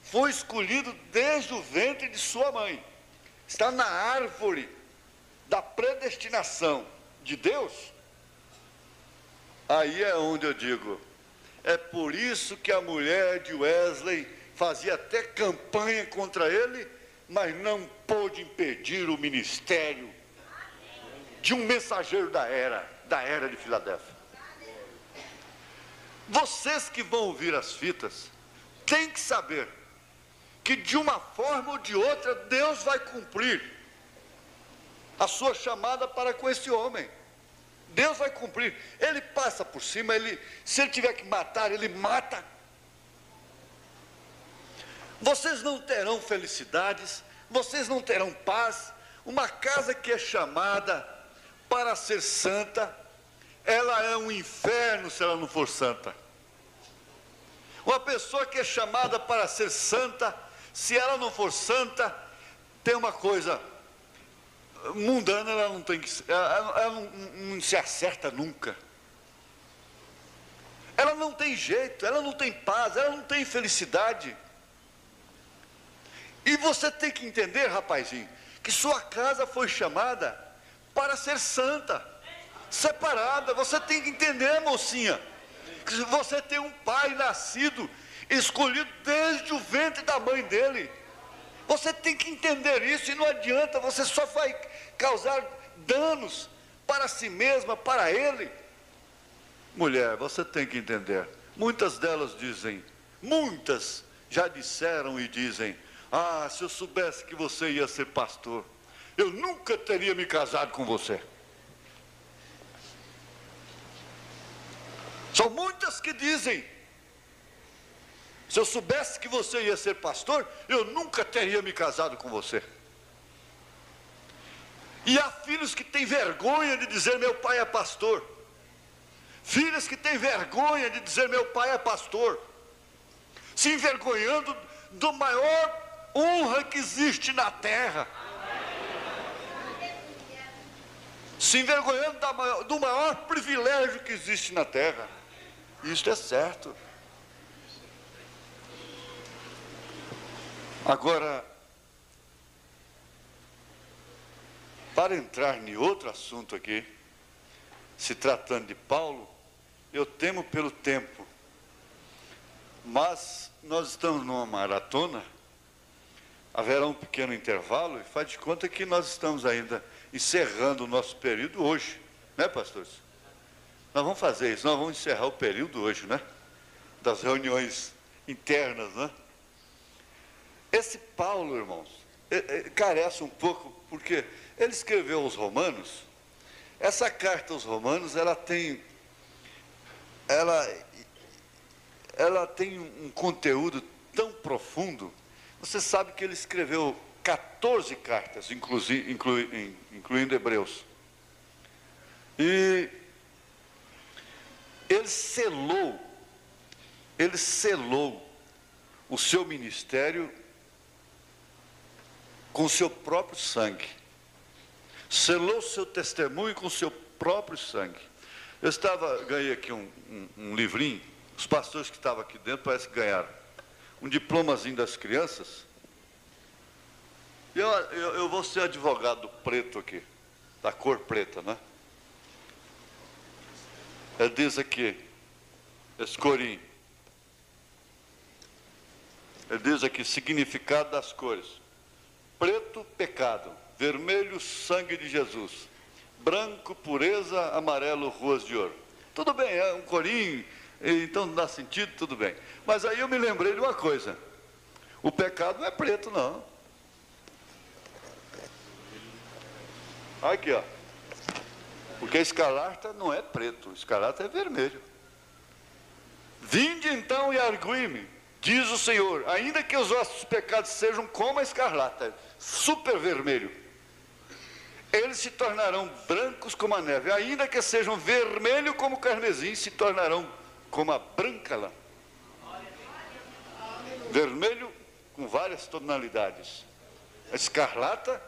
foi escolhido desde o ventre de sua mãe, está na árvore da predestinação de Deus, aí é onde eu digo, é por isso que a mulher de Wesley fazia até campanha contra ele, mas não pôde impedir o ministério de um mensageiro da era de Filadélfia. Vocês que vão ouvir as fitas, têm que saber que de uma forma ou de outra, Deus vai cumprir a sua chamada para com esse homem. Deus vai cumprir. Ele passa por cima, se ele tiver que matar, ele mata. Vocês não terão felicidades, vocês não terão paz. Uma casa que é chamada para ser santa, ela é um inferno se ela não for santa. Uma pessoa que é chamada para ser santa, se ela não for santa, tem uma coisa mundana, ela não tem que, ela não se acerta nunca. Ela não tem jeito, ela não tem paz, ela não tem felicidade. E você tem que entender, rapazinho, que sua casa foi chamada para ser santa, separada. Você tem que entender, mocinha, que você tem um pai nascido, escolhido desde o ventre da mãe dele. Você tem que entender isso, e não adianta, você só vai causar danos para si mesma, para ele. Mulher, você tem que entender. Muitas delas dizem, muitas já disseram e dizem: ah, se eu soubesse que você ia ser pastor, eu nunca teria me casado com você. São muitas que dizem: se eu soubesse que você ia ser pastor, eu nunca teria me casado com você. E há filhos que têm vergonha de dizer: meu pai é pastor. Filhas que têm vergonha de dizer: meu pai é pastor. Se envergonhando do maior honra que existe na terra. Se envergonhando do maior privilégio que existe na terra. Isso é certo. Agora, para entrar em outro assunto aqui, se tratando de Paulo, eu temo pelo tempo, mas nós estamos numa maratona, haverá um pequeno intervalo, e faz de conta que nós estamos ainda encerrando o nosso período hoje, né, pastores? Nós vamos fazer isso, nós vamos encerrar o período hoje, né? Das reuniões internas, né? Esse Paulo, irmãos, carece um pouco, porque ele escreveu aos Romanos. Essa carta aos Romanos, ela tem um conteúdo tão profundo. Você sabe que ele escreveu 14 cartas, incluindo Hebreus. E ele selou o seu ministério com o seu próprio sangue. Selou o seu testemunho com o seu próprio sangue. Ganhei aqui um livrinho, os pastores que estavam aqui dentro parece que ganharam um diplomazinho das crianças. E eu vou ser advogado preto aqui, da cor preta, né? Ele diz aqui, esse corinho, ele diz aqui, significado das cores: preto, pecado; vermelho, sangue de Jesus; branco, pureza; amarelo, ruas de ouro. Tudo bem, é um corinho, então não dá sentido, tudo bem. Mas aí eu me lembrei de uma coisa: o pecado não é preto, não. Aqui, ó. Porque a escarlata não é preto, a escarlata é vermelho. Vinde então e argui-me, diz o Senhor, ainda que os vossos pecados sejam como a escarlata, super vermelho, eles se tornarão brancos como a neve; ainda que sejam vermelho como o carmesim, se tornarão como a branca lã. Vermelho com várias tonalidades, a escarlata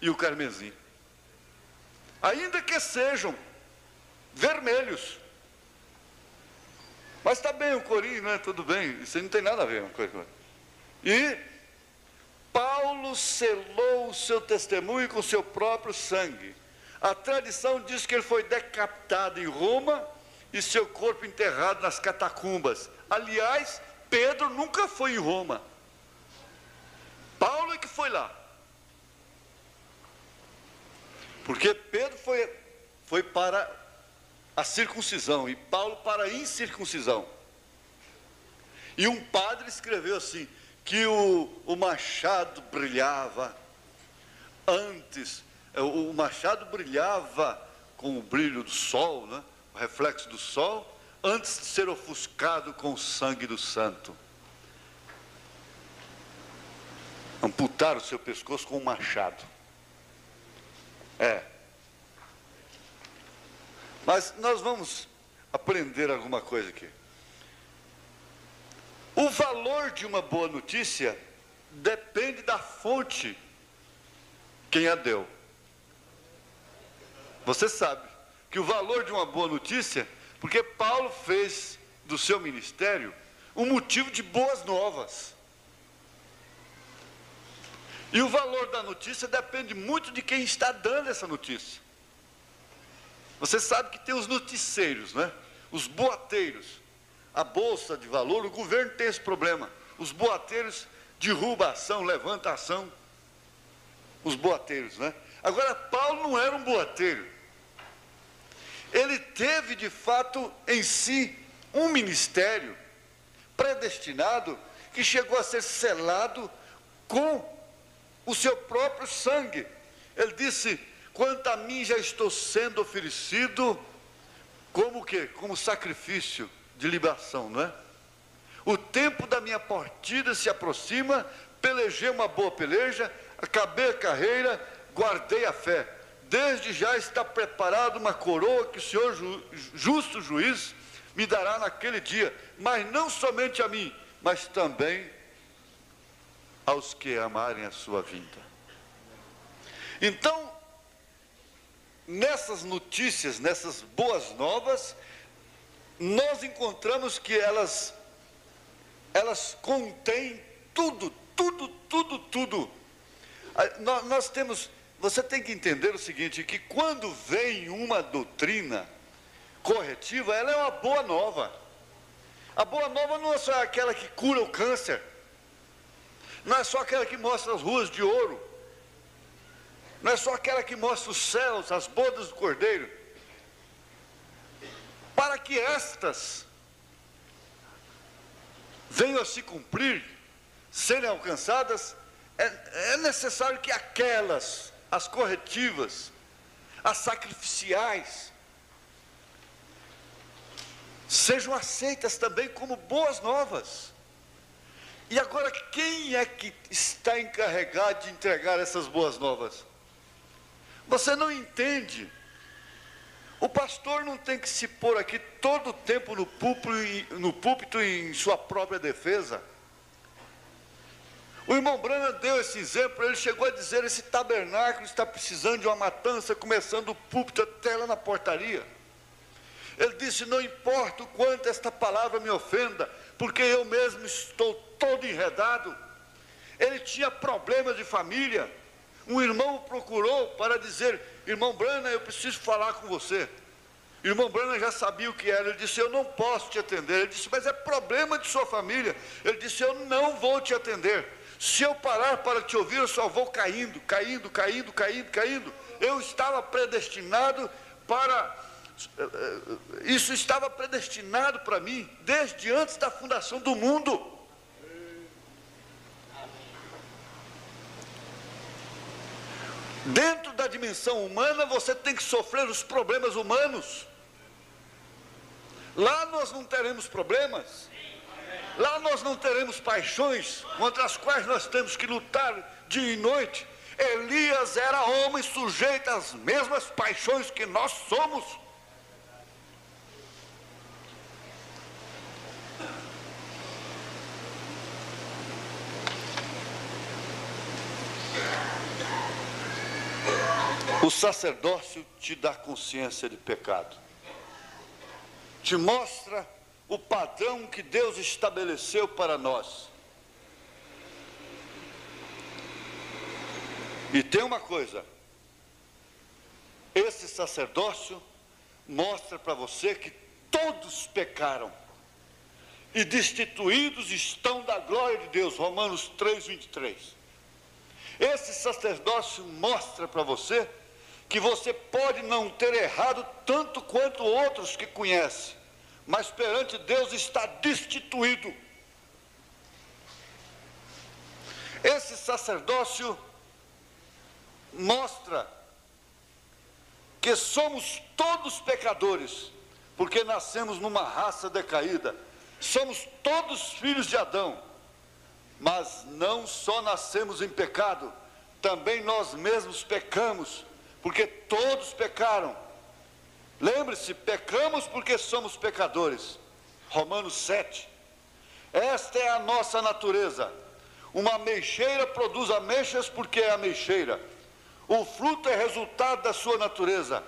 e o carmesim. Ainda que sejam vermelhos. Mas está bem o corinho, né? Tudo bem, isso não tem nada a ver uma coisa com outra. E Paulo selou o seu testemunho com o seu próprio sangue. A tradição diz que ele foi decapitado em Roma e seu corpo enterrado nas catacumbas. Aliás, Pedro nunca foi em Roma. Paulo é que foi lá. Porque Pedro foi para a circuncisão e Paulo para a incircuncisão. E um padre escreveu assim, que o machado brilhava antes, o machado brilhava com o brilho do sol, né? O reflexo do sol, antes de ser ofuscado com o sangue do santo. Amputaram o seu pescoço com um machado. Mas nós vamos aprender alguma coisa aqui. O valor de uma boa notícia depende da fonte quem a deu. Você sabe que o valor de uma boa notícia, porque Paulo fez do seu ministério um motivo de boas novas. E o valor da notícia depende muito de quem está dando essa notícia. Você sabe que tem os noticeiros, né? Os boateiros. A bolsa de valor, o governo tem esse problema. Os boateiros derrubação, levantação, os boateiros, né? Agora, Paulo não era um boateiro. Ele teve, de fato, em si, um ministério predestinado, que chegou a ser selado com o seu próprio sangue. Ele disse: quanto a mim, já estou sendo oferecido como o quê? Como sacrifício de libação, não é? O tempo da minha partida se aproxima, pelejei uma boa peleja, acabei a carreira, guardei a fé. Desde já está preparada uma coroa que o Senhor justo juiz me dará naquele dia, mas não somente a mim, mas também aos que amarem a sua vinda. Então, nessas notícias, nessas boas novas, nós encontramos que elas contêm tudo. Nós temos, você tem que entender o seguinte, que quando vem uma doutrina corretiva, ela é uma boa nova. A boa nova não é só aquela que cura o câncer, não é só aquela que mostra as ruas de ouro, não é só aquela que mostra os céus, as bodas do Cordeiro. Para que estas venham a se cumprir, serem alcançadas, é necessário que aquelas, as corretivas, as sacrificiais, sejam aceitas também como boas novas. E agora, quem é que está encarregado de entregar essas boas novas? Você não entende. O pastor não tem que se pôr aqui todo o tempo no púlpito em sua própria defesa. O irmão Branham deu esse exemplo, ele chegou a dizer: esse tabernáculo está precisando de uma matança, começando o púlpito até lá na portaria. Ele disse: não importa o quanto esta palavra me ofenda, porque eu mesmo estou todo enredado. Ele tinha problemas de família. Um irmão o procurou para dizer: irmão Branham, eu preciso falar com você. O irmão Branham já sabia o que era. Ele disse: eu não posso te atender. Ele disse: mas é problema de sua família. Ele disse: eu não vou te atender. Se eu parar para te ouvir, eu só vou caindo. Eu estava predestinado para... Isso estava predestinado para mim desde antes da fundação do mundo. Dentro da dimensão humana, você tem que sofrer os problemas humanos. Lá nós não teremos problemas. Lá nós não teremos paixões contra as quais nós temos que lutar dia e noite. Elias era homem sujeito às mesmas paixões que nós somos. O sacerdócio te dá consciência de pecado, te mostra o padrão que Deus estabeleceu para nós. E tem uma coisa, esse sacerdócio mostra para você que todos pecaram e destituídos estão da glória de Deus, Romanos 3:23. Esse sacerdócio mostra para você que você pode não ter errado tanto quanto outros que conhece, mas perante Deus está destituído. Esse sacerdócio mostra que somos todos pecadores, porque nascemos numa raça decaída. Somos todos filhos de Adão, mas não só nascemos em pecado, também nós mesmos pecamos, porque todos pecaram. Lembre-se, pecamos porque somos pecadores. Romanos 7. Esta é a nossa natureza. Uma ameixeira produz ameixas porque é ameixeira. O fruto é resultado da sua natureza.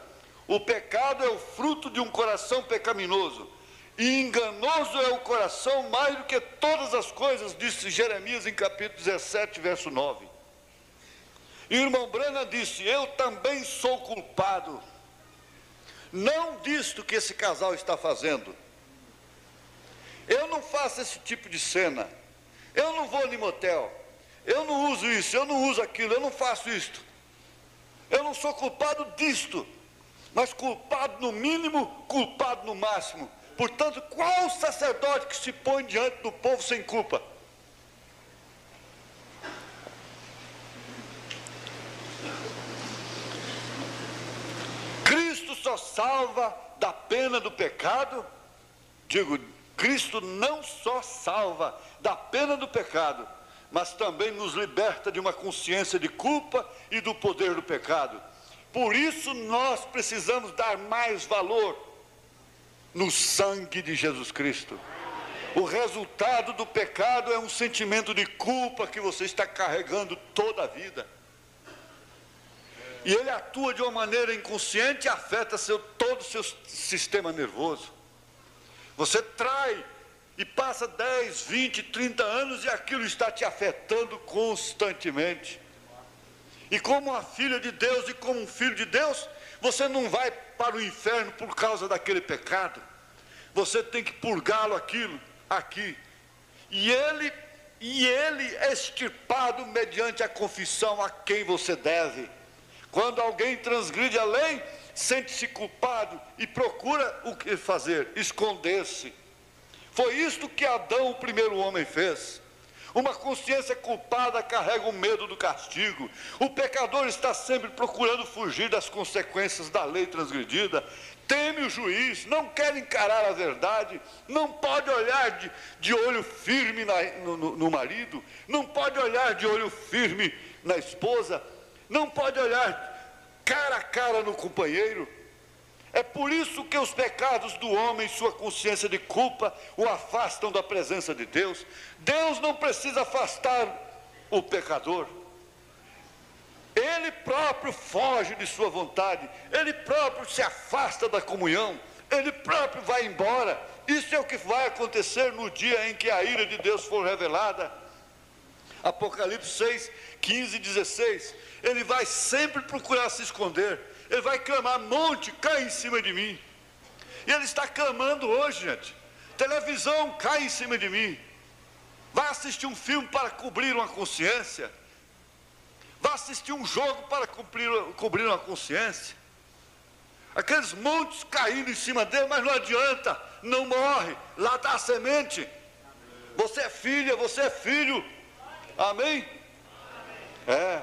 O pecado é o fruto de um coração pecaminoso. E enganoso é o coração mais do que todas as coisas, disse Jeremias em capítulo 17, verso 9. E o irmão Branham disse: eu também sou culpado, não disto que esse casal está fazendo. Eu não faço esse tipo de cena, eu não vou no motel, eu não uso isso, eu não uso aquilo, eu não faço isto. Eu não sou culpado disto, mas culpado no mínimo, culpado no máximo. Portanto, qual sacerdote que se põe diante do povo sem culpa? Cristo só salva da pena do pecado. Digo, Cristo não só salva da pena do pecado, mas também nos liberta de uma consciência de culpa e do poder do pecado. Por isso nós precisamos dar mais valor no sangue de Jesus Cristo. O resultado do pecado é um sentimento de culpa que você está carregando toda a vida. E ele atua de uma maneira inconsciente e afeta todo o seu sistema nervoso. Você trai e passa 10, 20, 30 anos e aquilo está te afetando constantemente. E como uma filha de Deus e como um filho de Deus, você não vai para o inferno por causa daquele pecado. Você tem que purgá-lo aqui. E ele é extirpado mediante a confissão a quem você deve. Quando alguém transgride a lei, sente-se culpado e procura o que fazer? Esconder-se. Foi isto que Adão, o primeiro homem, fez. Uma consciência culpada carrega o medo do castigo. O pecador está sempre procurando fugir das consequências da lei transgredida. Teme o juiz, não quer encarar a verdade, não pode olhar de olho firme no marido, não pode olhar de olho firme na esposa, não pode olhar cara a cara no companheiro. É por isso que os pecados do homem, sua consciência de culpa, o afastam da presença de Deus. Deus não precisa afastar o pecador. Ele próprio foge de sua vontade, ele próprio se afasta da comunhão, ele próprio vai embora. Isso é o que vai acontecer no dia em que a ira de Deus for revelada. Apocalipse 6, 15 e 16. Ele vai sempre procurar se esconder. Ele vai clamar: monte, cai em cima de mim. E ele está clamando hoje, gente. Televisão, cai em cima de mim. Vai assistir um filme para cobrir uma consciência. Vai assistir um jogo para cobrir uma consciência. Aqueles montes caindo em cima dele, mas não adianta, não morre. Lá está a semente. Você é filha, você é filho. Amém? É.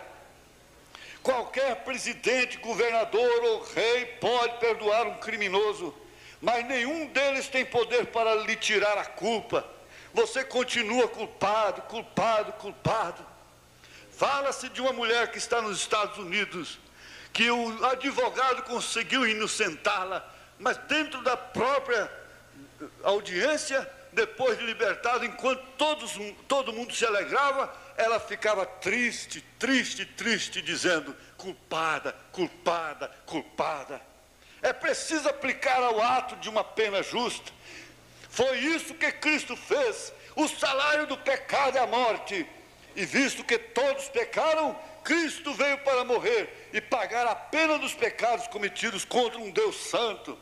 Qualquer presidente, governador ou rei pode perdoar um criminoso, mas nenhum deles tem poder para lhe tirar a culpa. Você continua culpado, culpado, culpado. Fala-se de uma mulher que está nos Estados Unidos, que o advogado conseguiu inocentá-la, mas dentro da própria audiência, depois de libertada, enquanto todo mundo se alegrava, ela ficava triste, triste, triste, dizendo: culpada, culpada, culpada. É preciso aplicar ao ato de uma pena justa. Foi isso que Cristo fez. O salário do pecado é a morte. E visto que todos pecaram, Cristo veio para morrer e pagar a pena dos pecados cometidos contra um Deus santo.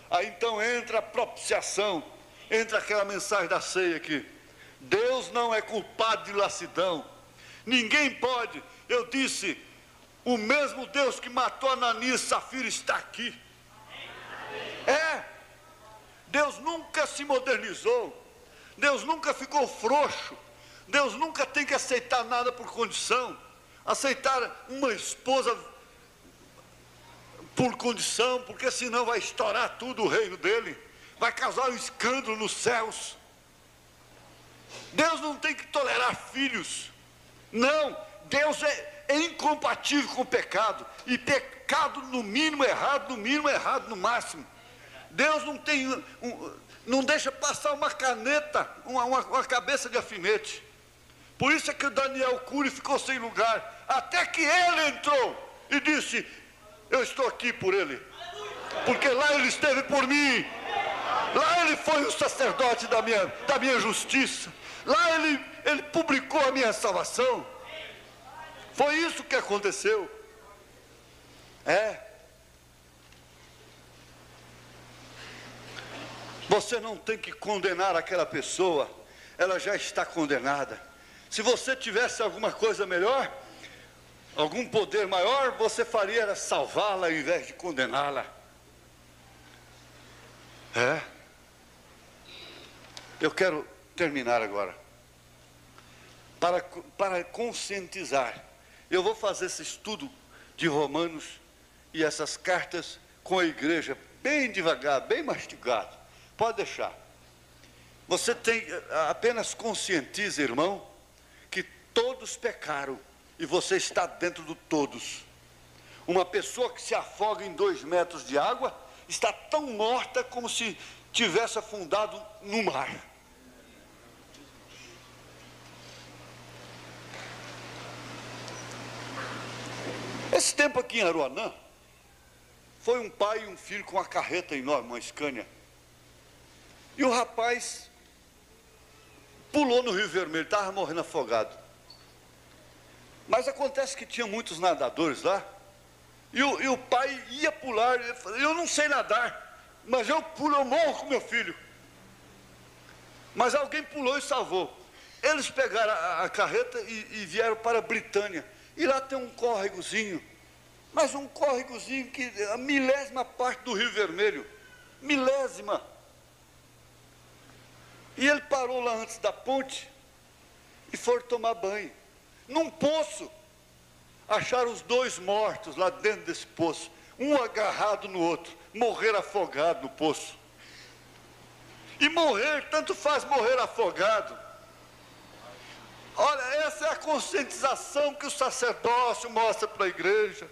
Aí então entra a propiciação, entra aquela mensagem da ceia aqui. Deus não é culpado de lassidão. Ninguém pode. Eu disse, o mesmo Deus que matou Ananias e Safira está aqui. É. Deus nunca se modernizou. Deus nunca ficou frouxo. Deus nunca tem que aceitar nada por condição. Aceitar uma esposa por condição, porque senão vai estourar tudo o reino dele. Vai causar um escândalo nos céus. Deus não tem que tolerar filhos. Não, Deus é incompatível com o pecado. E pecado no mínimo errado, no mínimo errado no máximo. Deus não tem, não deixa passar uma caneta, uma cabeça de alfinete. Por isso é que o Daniel Cury ficou sem lugar. Até que ele entrou e disse: eu estou aqui por ele. Porque lá ele esteve por mim. Lá ele foi o sacerdote da minha justiça. Lá ele publicou a minha salvação. Foi isso que aconteceu. É. Você não tem que condenar aquela pessoa. Ela já está condenada. Se você tivesse alguma coisa melhor, algum poder maior, você faria era salvá-la ao invés de condená-la. Eu quero terminar agora. Para conscientizar, eu vou fazer esse estudo de Romanos e essas cartas com a igreja bem devagar, bem mastigado. Pode deixar. Você tem, apenas conscientize, irmão, que todos pecaram e você está dentro do todos. Uma pessoa que se afoga em 2 metros de água está tão morta como se tivesse afundado no mar. Esse tempo aqui em Aruanã, foi um pai e um filho com uma carreta enorme, uma Scania. E o rapaz pulou no Rio Vermelho, estava morrendo afogado. Mas acontece que tinha muitos nadadores lá, e o pai ia pular, ele falou, eu não sei nadar, mas eu pulo, eu morro com meu filho. Mas alguém pulou e salvou. Eles pegaram a carreta e vieram para a Britânia. E lá tem um córregozinho, mas um córregozinho que é a milésima parte do Rio Vermelho. Milésima. E ele parou lá antes da ponte e foram tomar banho. Num poço, acharam os 2 mortos lá dentro desse poço. Um agarrado no outro, morrer afogado no poço. E morrer, tanto faz morrer afogado. Olha, essa é a conscientização que o sacerdócio mostra para a igreja.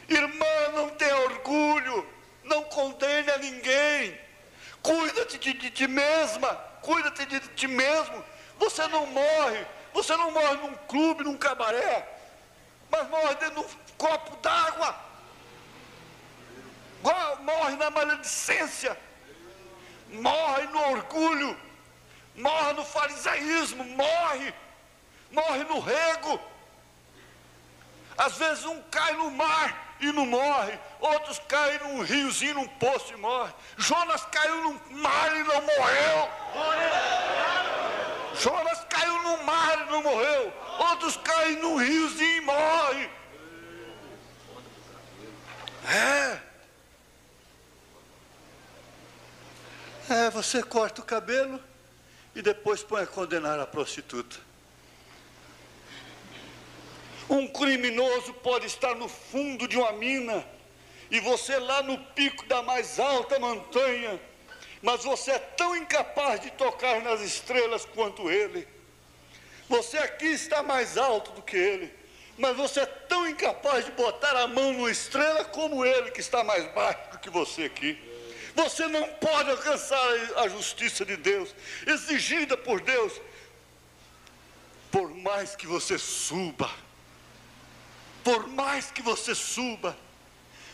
Irmã, não tenha orgulho, não condene a ninguém. Cuida-te de ti mesma, cuida-te de ti mesmo. Você não morre num clube, num cabaré, mas morre dentro de um copo d'água. Morre na maledicência, morre no orgulho, morre no farisaísmo, morre no rego. Às vezes um cai no mar e não morre, outros caem num riozinho, num poço e morre. Jonas caiu no mar e não morreu. Jonas caiu no mar e não morreu. Outros caem num riozinho e morrem. Você corta o cabelo e depois põe a condenar a prostituta. Um criminoso pode estar no fundo de uma mina e você lá no pico da mais alta montanha, mas você é tão incapaz de tocar nas estrelas quanto ele. Você aqui está mais alto do que ele, mas você é tão incapaz de botar a mão numa estrela como ele, que está mais baixo do que você aqui. Você não pode alcançar a justiça de Deus, exigida por Deus, por mais que você suba. Por mais que você suba.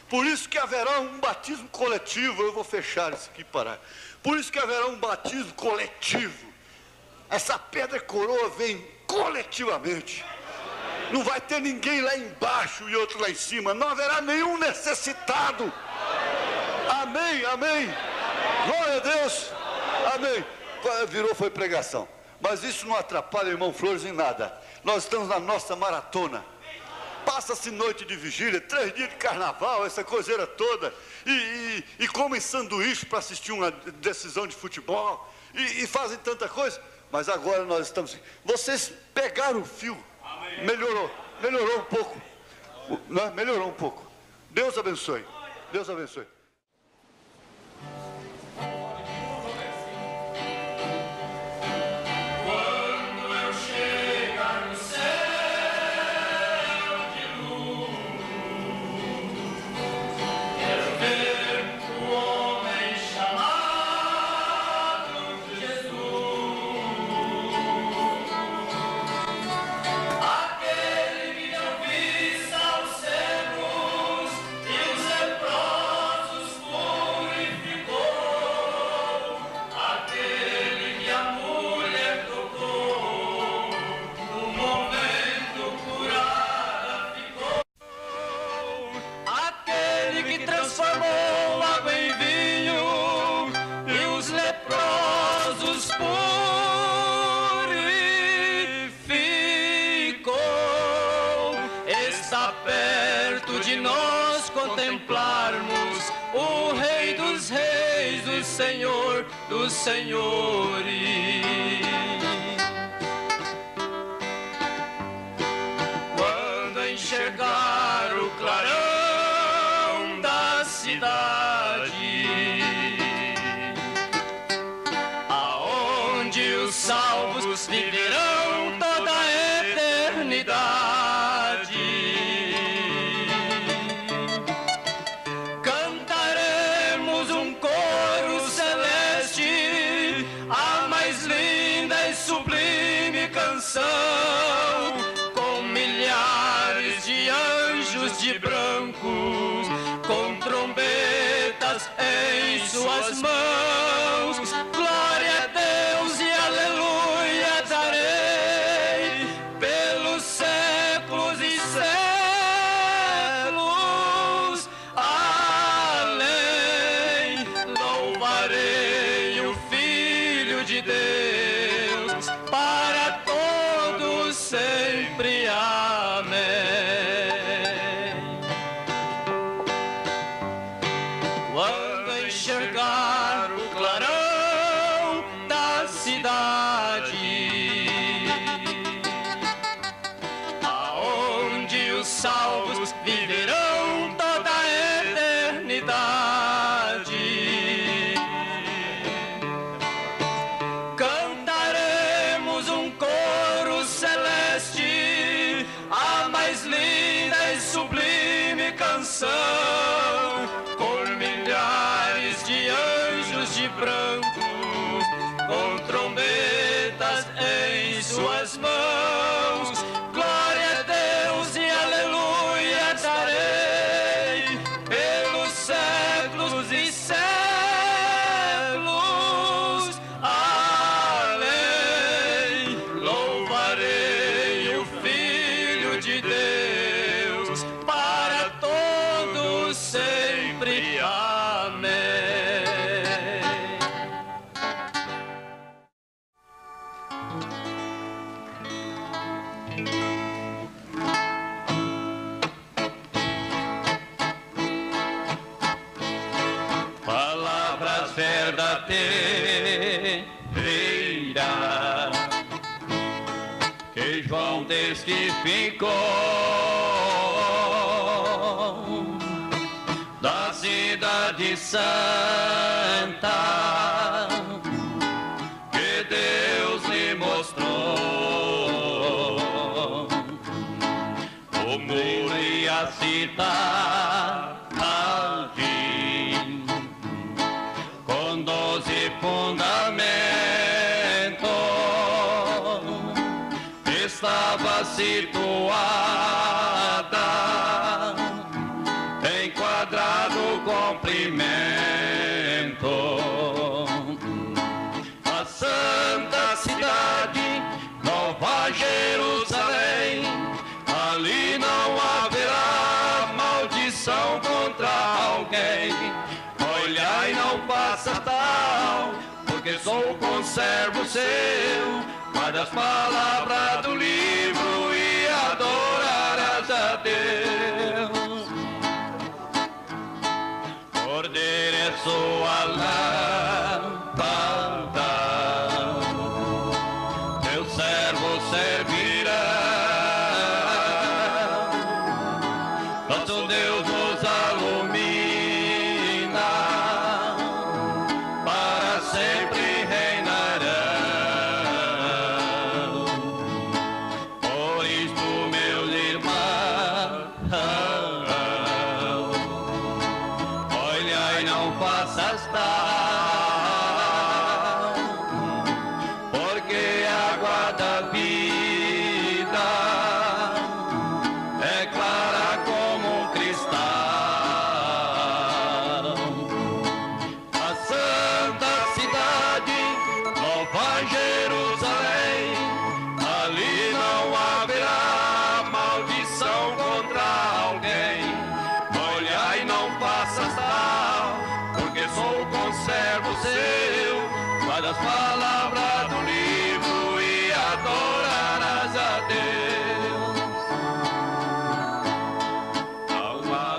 Por isso que haverá um batismo coletivo. Eu vou fechar isso aqui e parar. Por isso que haverá um batismo coletivo. Essa pedra coroa vem coletivamente. Não vai ter ninguém lá embaixo e outro lá em cima. Não haverá nenhum necessitado. Amém, amém. Glória a Deus. Amém. Foi pregação. Mas isso não atrapalha, irmão Flores, em nada. Nós estamos na nossa maratona. Passa-se noite de vigília, 3 dias de carnaval, essa coiseira toda, e comem sanduíche para assistir uma decisão de futebol, e fazem tanta coisa, mas agora nós estamos... Vocês pegaram o fio. Amém. Melhorou um pouco, melhorou um pouco. Deus abençoe, Deus abençoe. Aquele que deu vista aos cegos e os leprosos de nós contemplarmos o Rei dos Reis, o Senhor dos Senhores. Quando enxergar o clarão da cidade, aonde os salvos viverão toda a eternidade, cantaremos um coro celeste, a mais linda e sublime canção, com milhares de anjos de brancos, com trombetas em suas mãos. Glória a Deus e aleluia darei pelos séculos e séculos. Além, louvarei o Filho de Deus para todos sempre. Amém. Quando enxergar o clarão da cidade, aonde os salvos viverão toda a eternidade, cantaremos um coro celeste, a mais linda e sublime canção, com milhares de anjos de brancos, com trombetas em suas mãos. Glória a Deus e aleluia darei pelos séculos e séculos. Além, louvarei o Filho de Deus para todos sempre. Amém. Palavras verdadeiras que João testificou da cidade santa que Deus lhe mostrou, o muro e a cidade com 12 fundamentos estava situada em quadrado comprimento. A santa cidade, Nova Jerusalém, ali não haverá maldição contra alguém. Olhai, não faça tal, porque sou conservo seu, guarda as palavras do livro e adorarás a Deus. Cordeiro é sua lâmpada, teu servo servirá, nosso Deus nos alumina, para sempre reinará. Por isto, meus irmãos, olha e não faças tal, porque a água da vida é clara como um cristal. A santa cidade, Nova Jerusalém, ali não haverá maldição contra alguém. Olha e não faças tal, porque sou conservo seu, guarda as palavras do livro e adorarás a Deus. Alma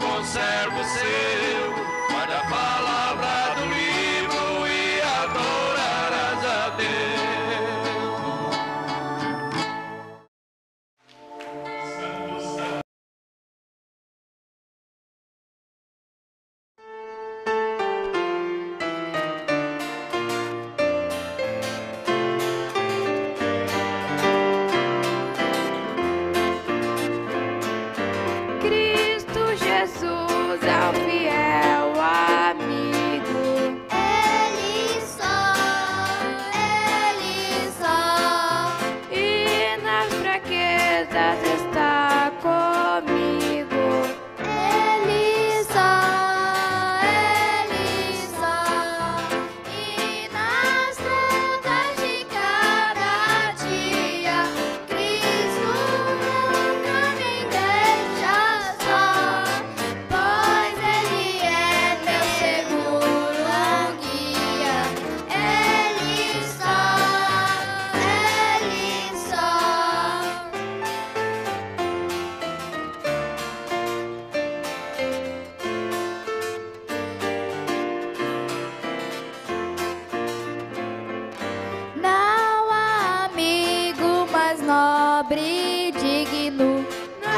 conservo seu, guarda a palavra do livro e adorarás a Deus. Cristo Jesus é o fiel amigo. Ele só, E nas fraquezas está comigo. Ele só, e nas lutas de cada dia, Cristo nunca me deixa só, pois Ele é meu seguro guia. Ele só. Não há amigo mais nobre e digno. Não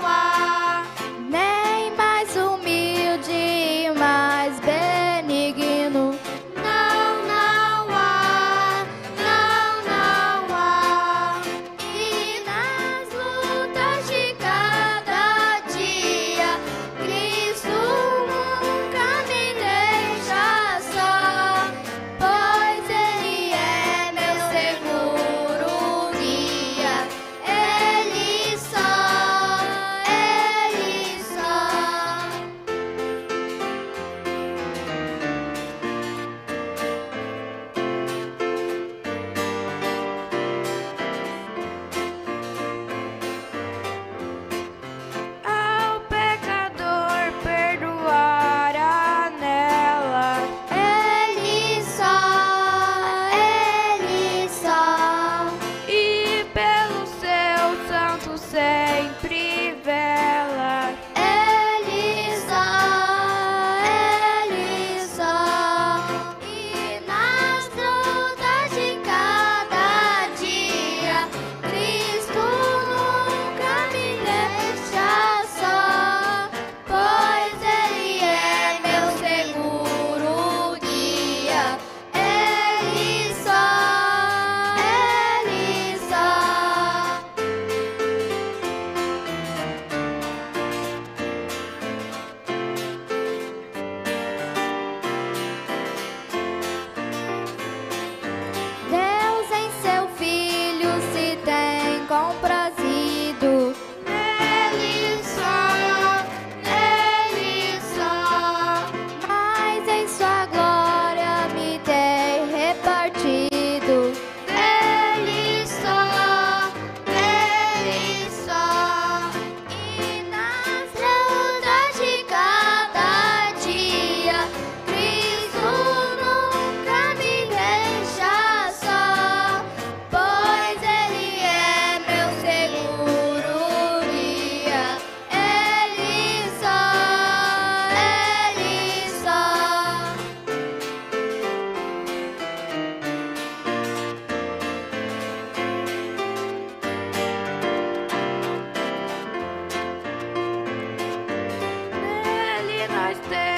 há, nem mais humilde e mais benigno. Não há, e nas lutas de cada dia, Cristo nunca me deixa só, pois Ele é meu seguro guia. Ele só. Ao pecador perdoará nela. Ele só, E pelo seu santo sempre vela. Ele só, e nas lutas de cada dia, Cristo nunca me deixa só, pois Ele é meu seguro guia. Ele só. Deus em seu Filho se tem comprazido. Ele só, mas em sua glória me tem repartido. Ele só, e nas lutas de cada dia, Cristo nunca me deixa só, pois Ele é meu seguro guia. Ele só. Nele nós temos